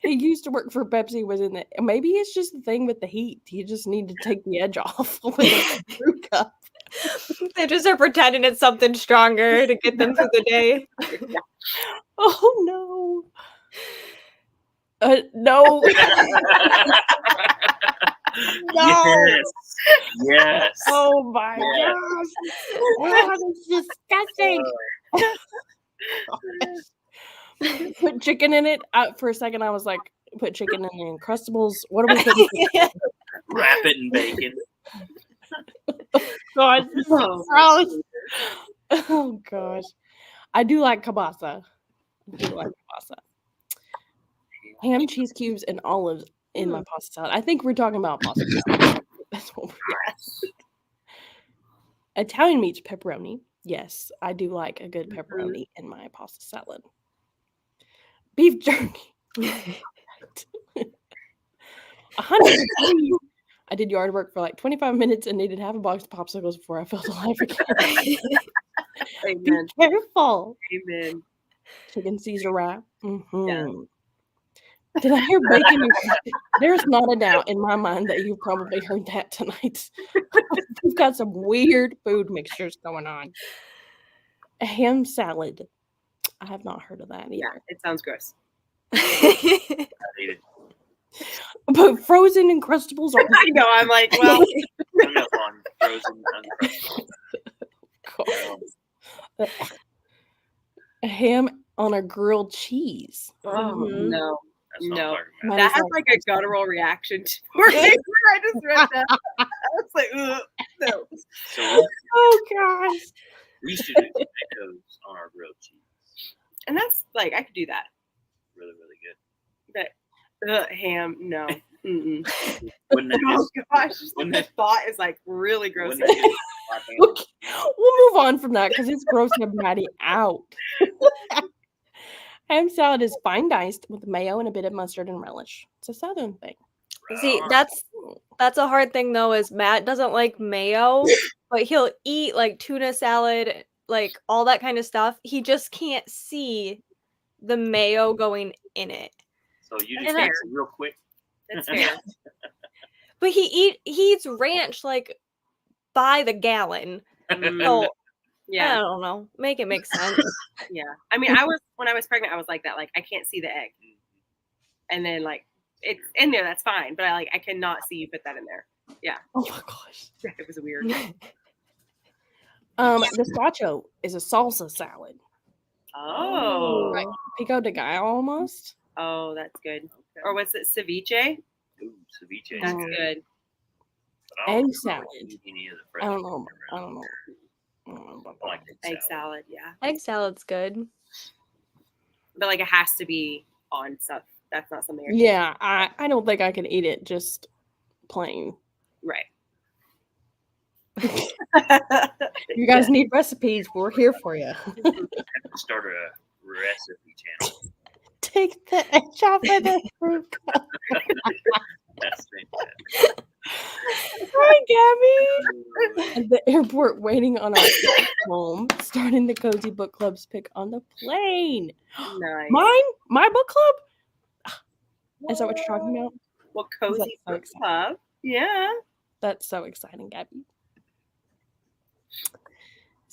He used to work for Pepsi. Was in it? Maybe it's just the thing with the heat. You just need to take the edge off with a fruit cup. they just are pretending it's something stronger to get them through the day. Oh no! No! No! Yes. Yes. Oh my Yes. gosh! Oh, that's disgusting. Put chicken in it. For a second, I was like, put chicken in the Uncrustables. What are we putting? Wrap it in bacon. God, this is Oh, gross. Oh gosh, I do like kielbasa. Ham, cheese cubes, and olives in my pasta salad. I think we're talking about pasta salad. That's what we're Italian meats, pepperoni. Yes, I do like a good pepperoni in my pasta salad. Beef jerky. 103. I did yard work for like 25 minutes and needed half a box of popsicles before I felt alive again. Be Amen. careful. Amen. Chicken Caesar wrap. Yeah. Did I hear bacon? There's not a doubt in my mind that you've probably heard that tonight. We've got some weird food mixtures going on. A ham salad. I have not heard of that either. Yeah, it sounds gross. I ate it. But frozen Uncrustables are I know. I'm like, well, I'm not on frozen Uncrustables. a ham on a grilled cheese. oh Mhm. no. That's what No. I'm talking about. Mine That is has like- like a guttural reaction to I just read that. I was like, ugh, no. So Oh gosh. we used to do tomatoes on our grilled cheese. And that's like I could do that. Really, really good. But ham, no. Mm-mm. Wouldn't that Oh just, gosh, just wouldn't the that- thought is like really gross. wouldn't that just slap hands? Okay, we'll move on from that because it's grossing Maddie out. Ham salad is fine diced with mayo and a bit of mustard and relish. It's a southern thing. See, Right. that's a hard thing though, is Matt doesn't like mayo, but he'll eat like tuna salad, like all that kind of stuff. He just can't see the mayo going in it. So you And just I- mix it real quick. That's fair. But he eats ranch like by the gallon. So I Yeah, don't know. Make it make sense. yeah. I mean, when I was pregnant, I was like that. Like, I can't see the egg, and then like it's in there. That's fine, but I cannot see you put that in there. Oh my gosh. It was weird. Gazpacho is a salsa salad. Oh, Right. Pico de gallo almost. oh, that's good. Okay. Or was it ceviche? Ooh, ceviche is That's good. good. But I don't Egg really salad. eat any of the I fresh don't know. food I around don't know. here. I don't know about I like that. Egg salad, yeah. Egg salad's good. But like it has to be on stuff. That's not something. Yeah, I don't think I could eat it just plain. Right. You guys need recipes, we're here for you. I have to start a recipe channel. Take the edge off of the fruit cup. That's fantastic. Hi, Gabby. At the airport, waiting on our flight home, starting the Cozy Book Club's pick on the plane. Nice. Mine? My book club? Is that what you're talking about? Well, That's cozy so book exciting. club. Yeah. That's so exciting, Gabby.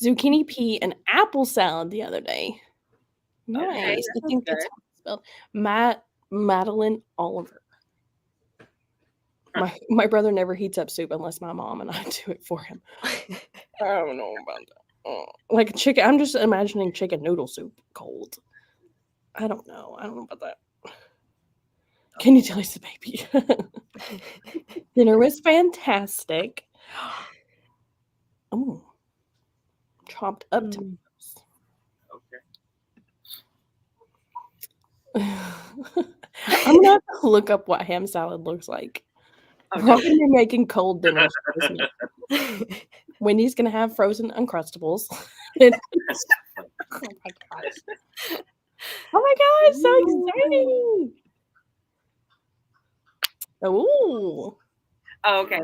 Zucchini pea and apple salad the other day. Nice. Okay, that I sounds think that's good. how it's spelled. Madeline Oliver. My brother never heats up soup unless my mom and I do it for him. I don't know about that. Oh, like chicken. I'm just imagining chicken noodle soup cold. I don't know. I don't know about that. Can you taste the baby? Dinner was fantastic. Oh, chopped up tomatoes. Okay. I'm gonna have to look up what ham salad looks like. Oh, We're all gonna be making cold dinners for this meal. Wendy's gonna have frozen Uncrustables. oh my gosh! Oh my gosh! So exciting! Oh, Oh, okay.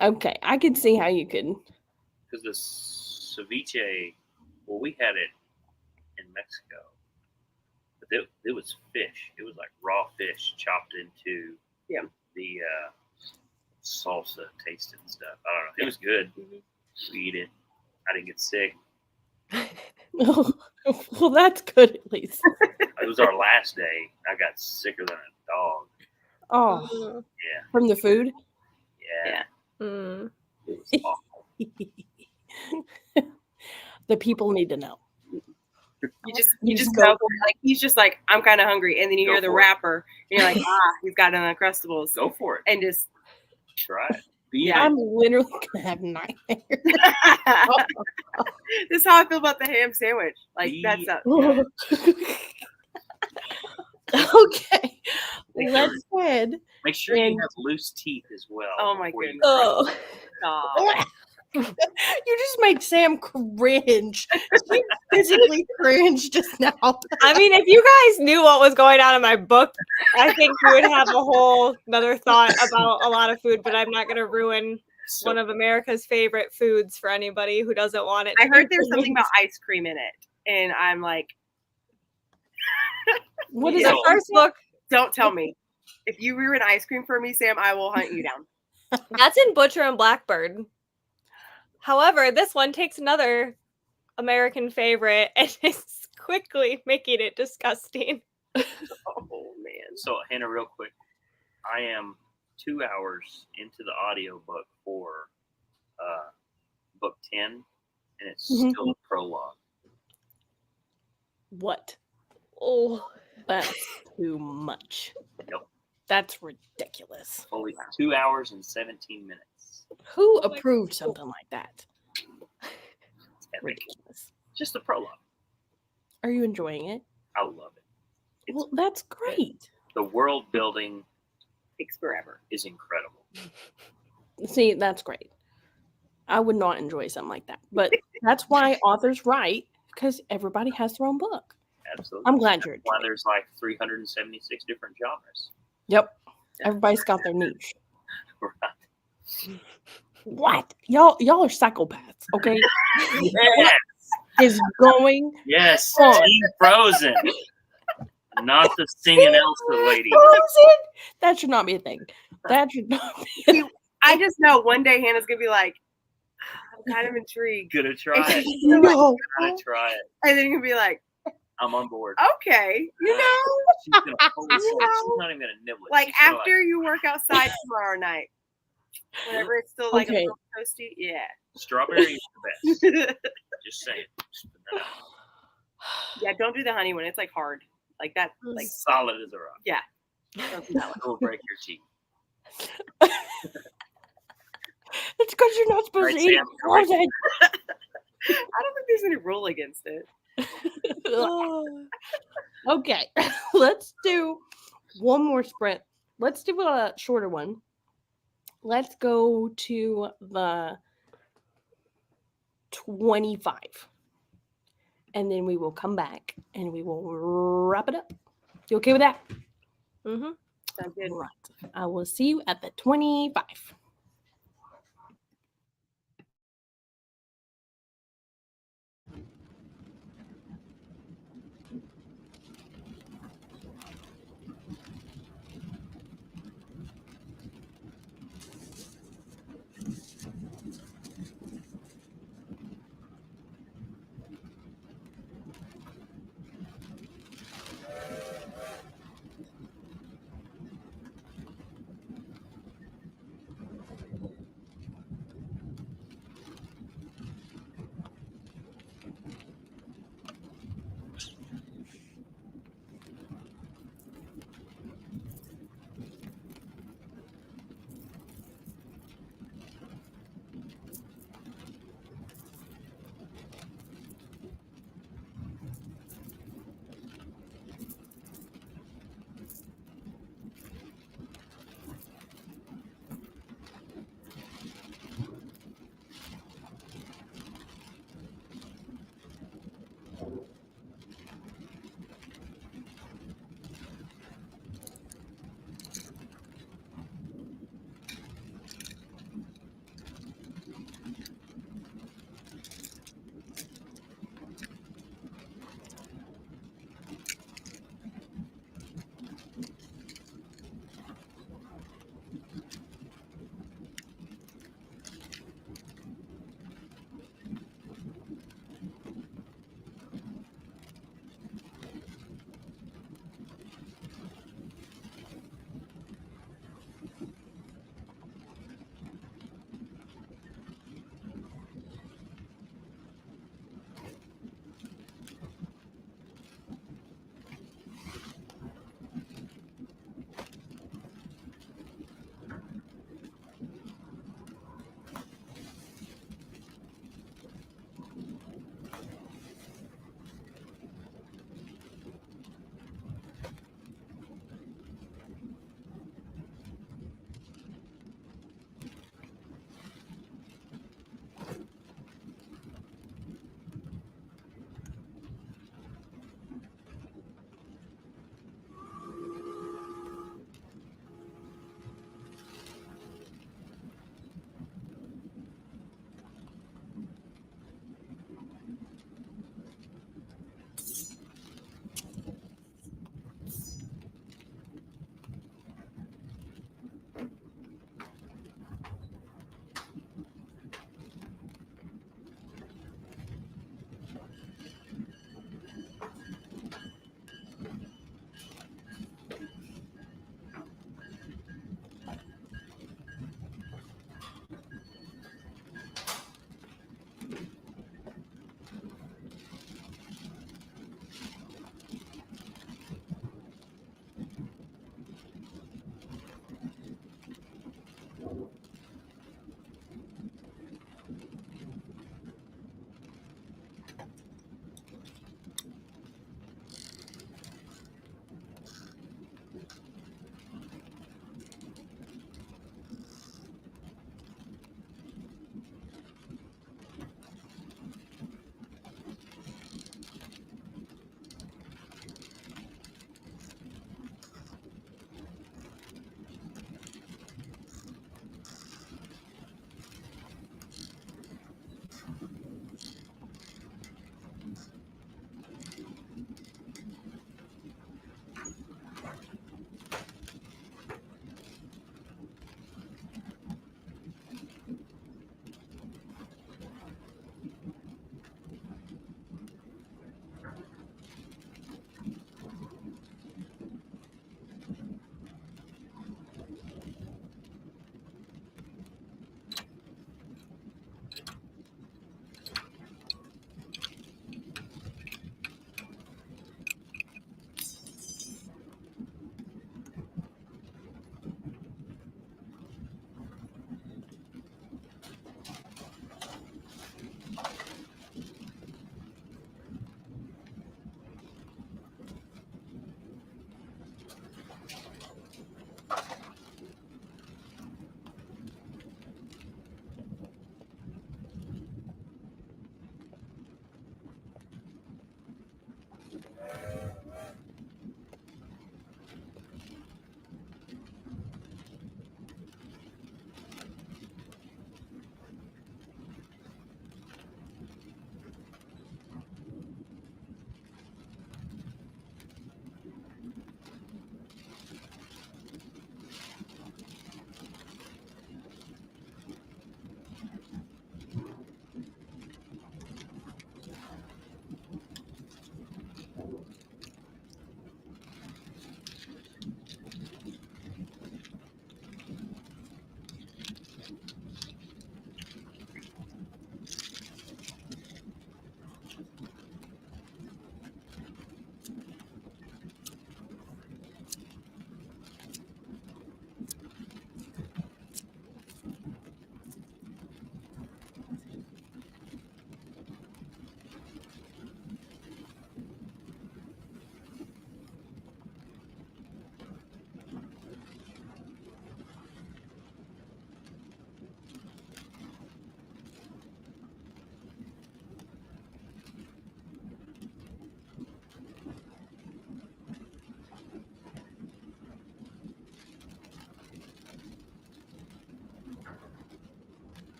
okay. I could see how you could. Because the ceviche, well, we had it in Mexico, but it was fish. It was like raw fish chopped into the salsa, tasted and stuff. I don't know. It was good. We eat it. I didn't get sick. Well, that's good at least. It was our last day. I got sicker than a dog. Oh, Yeah. from the food. Yeah. Mm. It was awful. The people need to know. You just go go like he's just like, I'm kind of hungry, and then you Go hear the for it. rapper, and you're like, he's got an Uncrustables, Go for it. and just Try it. Be Yeah. I'm literally gonna have nightmares. this is how I feel about the ham sandwich. Like that's a, Okay, Make let's head. Make sure you And- have loose teeth as well. Oh my before you goodness. Oh. stop. You just make Sam cringe. She physically cringed just now. I mean, if you guys knew what was going on in my book, I think you would have a whole another thought about a lot of food, but I'm not going to ruin So, one of America's favorite foods for anybody who doesn't want it. I to heard be there's something ruined. about ice cream in it, and I'm like, What is The it? first book, don't tell me. If you ruin ice cream for me, Sam, I will hunt you down. that's in Butcher and Blackbird. However, this one takes another American favorite and is quickly making it disgusting. Oh man. so Hannah, real quick, I am 2 hours into the audiobook for book 10, and it's Mhm. still a prologue. What? Oh, That's too much. Nope. That's ridiculous. Only 2 hours and 17 minutes. Who Oh my approved God. something like that? It's epic. Ridiculous. Just the prologue. Are you enjoying it? I love it. It's Well, that's great. the world building, Takes forever. is incredible. See, that's great. I would not enjoy something like that. But that's why authors write, because everybody has their own book. Absolutely. I'm glad you're That's why enjoying it. there's like 376 different genres. Yep. Everybody's got their niche. Right. What? Y'all are psychopaths, okay? Yes. Is going Yes. on? Team Frozen. Not the singing Elsa lady. Frozen? That should not be a thing. That should not be a I just know one day Hannah's gonna be like, I'm kind of intrigued. Gonna try it. No. Gonna try it. And then you're gonna be like, I'm on board. okay, you know, She's gonna fully say it. She's not even gonna nibble it. like She's gonna, after you work outside tomorrow night, whenever it's still like a Okay. little toasty, yeah. strawberry is the best. Just saying. Just put that out. Yeah, don't do the honey one. It's like hard. Like that, like Solid as a rock. yeah. Don't do that one. It will break your teeth. It's because you're not supposed Right, to eat Sam? frozen. I don't think there's any rule against it. Okay, let's do one more sprint. Let's do a shorter one. Let's go to the 25. And then we will come back and we will wrap it up. You okay with that? Mm-hmm. Sounds good. Right. I will see you at the 25.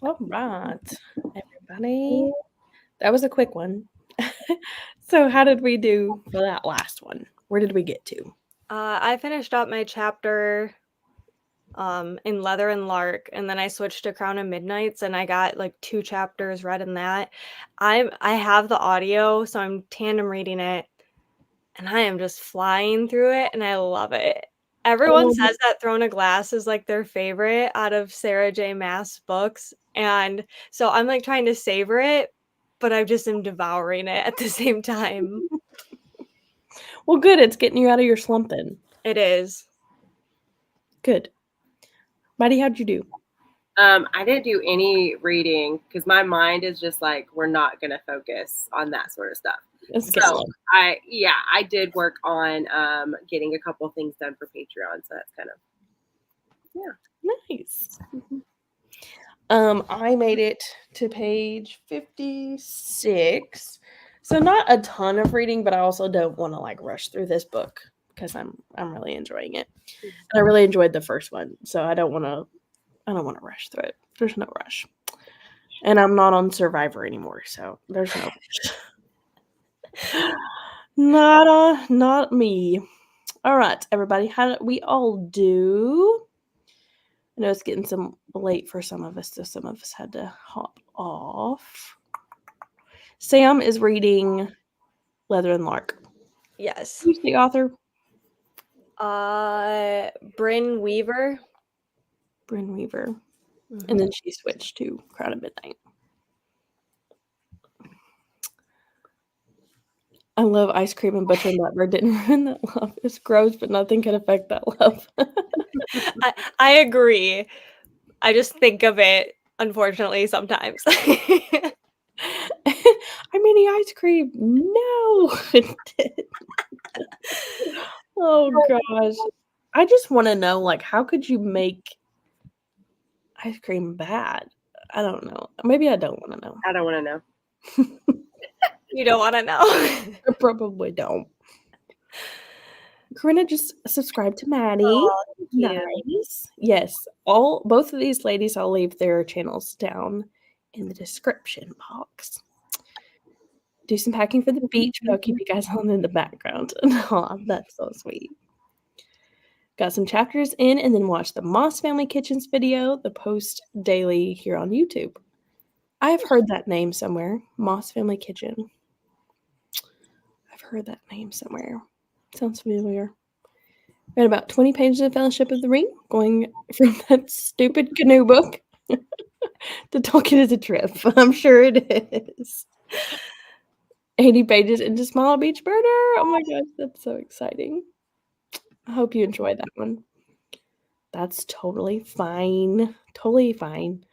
All right, everybody. That was a quick one. So how did we do for that last one? Where did we get to? I finished up my chapter in Leather and Lark, and then I switched to Crown of Midnights, and I got like 2 chapters read in that. I have the audio, so I'm tandem reading it, and I am just flying through it, and I love it. Everyone says that Throne of Glass is like their favorite out of Sarah J. Maas books, and so I'm like trying to savor it, but I just am devouring it at the same time. Well, good. It's getting you out of your slump then. It is. Good. Madi, how'd you do? I didn't do any reading because my mind is just like, we're not going to focus on that sort of stuff. So I did work on getting a couple things done for Patreon. So that's kind of, nice. I made it to page 56. So not a ton of reading, but I also don't want to like rush through this book because I'm really enjoying it. And I really enjoyed the first one. So I don't want to rush through it. There's no rush. And I'm not on Survivor anymore, so there's no rush. Not me. All right, everybody. How did we all do? I know it's getting some late for some of us, so some of us had to hop off. Sam is reading Leather and Lark. Yes. Who's the author? Bryn Weaver. Bryn Weaver. Mm-hmm. And then she switched to Crown of Midnight. I love ice cream and butcher and Butler didn't ruin that love. It's gross, but nothing can affect that love. I agree. I just think of it, unfortunately, sometimes. I mean, the ice cream. No, it did. Oh gosh. I just want to know, like, how could you make ice cream bad? I don't know. Maybe I don't want to know. I don't want to know. You don't want to know. I probably don't. Corinna just subscribed to Madi. Oh, nice. Yes. Both of these ladies, I'll leave their channels down in the description box. Do some packing for the beach, but I'll keep you guys on in the background. Oh, that's so sweet. Got some chapters in, and then watch the Moss Family Kitchens video, the post daily here on YouTube. I have heard that name somewhere. Moss Family Kitchen. I've heard that name somewhere. Sounds familiar. Read about 20 pages of Fellowship of the Ring, going from that stupid canoe book to Tolkien as a trip. I'm sure it is. 80 pages into Small Beach Murder. Oh my gosh, that's so exciting. I hope you enjoyed that one. That's totally fine. Totally fine.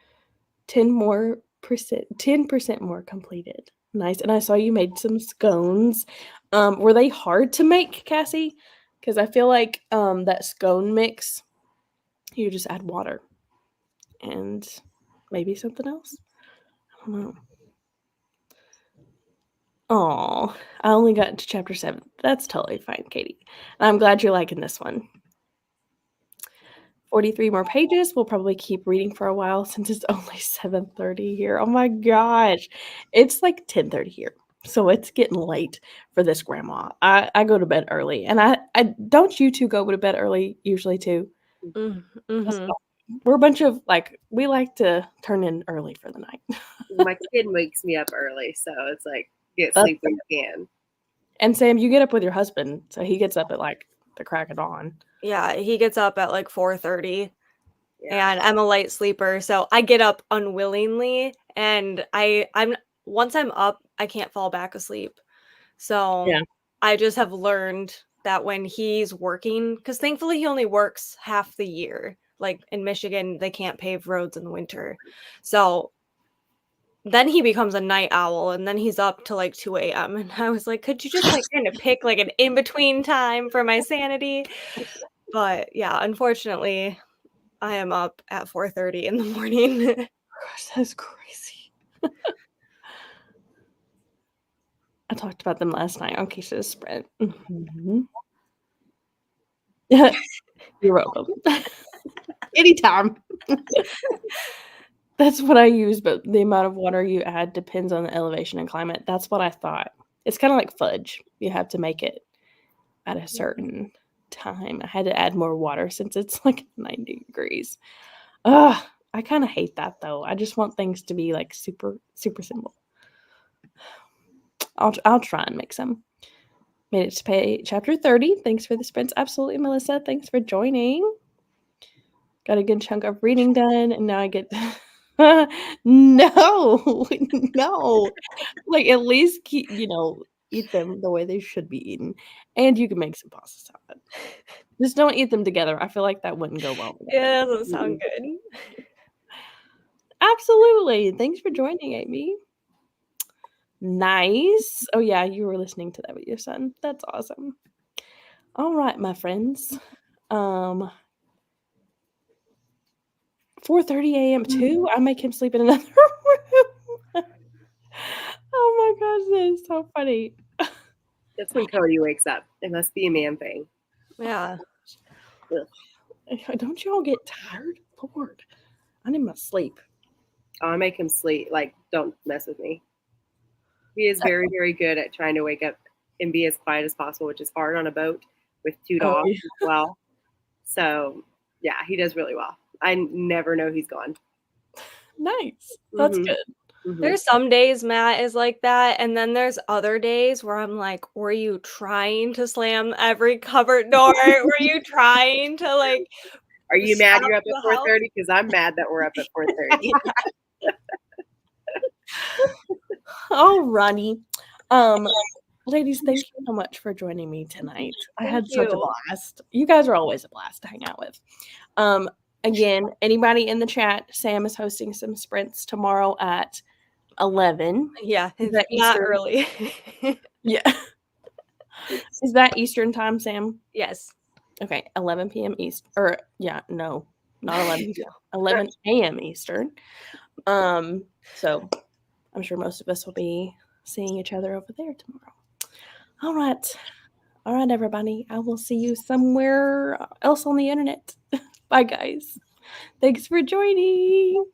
10% more completed. Nice. And I saw you made some scones. Were they hard to make, Cassie? Because I feel like that scone mix, you just add water and maybe something else. I don't know. Oh, I only got to chapter 7. That's totally fine, Katie. I'm glad you're liking this one. 43 more pages. We'll probably keep reading for a while since it's only 7:30 here. Oh my gosh. It's like 10:30 here. So it's getting late for this grandma. I go to bed early. And I don't you two go to bed early usually too? Mm-hmm. We're a bunch of we like to turn in early for the night. My kid wakes me up early, so it's like get sleep when you can. And Sam, you get up with your husband, so he gets up at the crack of dawn. Yeah, he gets up at 4:30. Yeah. And I'm a light sleeper, so I get up unwillingly, and I'm once I'm up, I can't fall back asleep. So yeah. I just have learned that when he's working, because thankfully he only works half the year. Like in Michigan, they can't pave roads in the winter. So then he becomes a night owl, and then he's up to 2 a.m. And I was like, could you just kind of pick an in-between time for my sanity? But yeah, unfortunately, I am up at 4:30 in the morning. Gosh, that's crazy. I talked about them last night on Keisha's Sprint. Mm-hmm. You're welcome. Anytime. That's what I use, but the amount of water you add depends on the elevation and climate. That's what I thought. It's kind of like fudge. You have to make it at a certain time. I had to add more water since it's like 90 degrees. Ugh, I kind of hate that though. I just want things to be like super, super simple. I'll try and mix them. Made it to chapter 30. Thanks for the sprints. Absolutely, Melissa. Thanks for joining. Got a good chunk of reading done, and now I get no, no. Like at least keep, eat them the way they should be eaten, and you can make some pasta salad. Just don't eat them together. I feel like that wouldn't go well together. Yeah, that doesn't sound good. Absolutely. Thanks for joining, Amy. Nice. Oh yeah, you were listening to that with your son. That's awesome. All right, my friends. 4:30 a.m. too. I make him sleep in another room. Oh my gosh, that is so funny. That's when Cody wakes up. It must be a man thing. Yeah. Don't you all get tired? Lord, I need my sleep. Oh, I make him sleep. Like, don't mess with me. He is very, very good at trying to wake up and be as quiet as possible, which is hard on a boat with two dogs as well. So, yeah, he does really well. I never know he's gone. Nice. That's good. Mm-hmm. There's some days Matt is like that, and then there's other days where I'm like, were you trying to slam every cupboard door? Were you trying to like Are you mad you're up stop at the house? 4:30? Because I'm mad that we're up at 4:30. Oh, Ronnie. Ladies, thank you so much for joining me tonight. I had such a blast. You guys are always a blast to hang out with. Again, anybody in the chat, Sam is hosting some sprints tomorrow at 11. Yeah, Is that not Eastern? early. Yeah. Is that Eastern time, Sam? Yes. Okay, 11 p.m. East. Or yeah, no, not 11 p.m. 11 a.m. Eastern. So I'm sure most of us will be seeing each other over there tomorrow. All right, everybody. I will see you somewhere else on the internet. Bye, guys. Thanks for joining.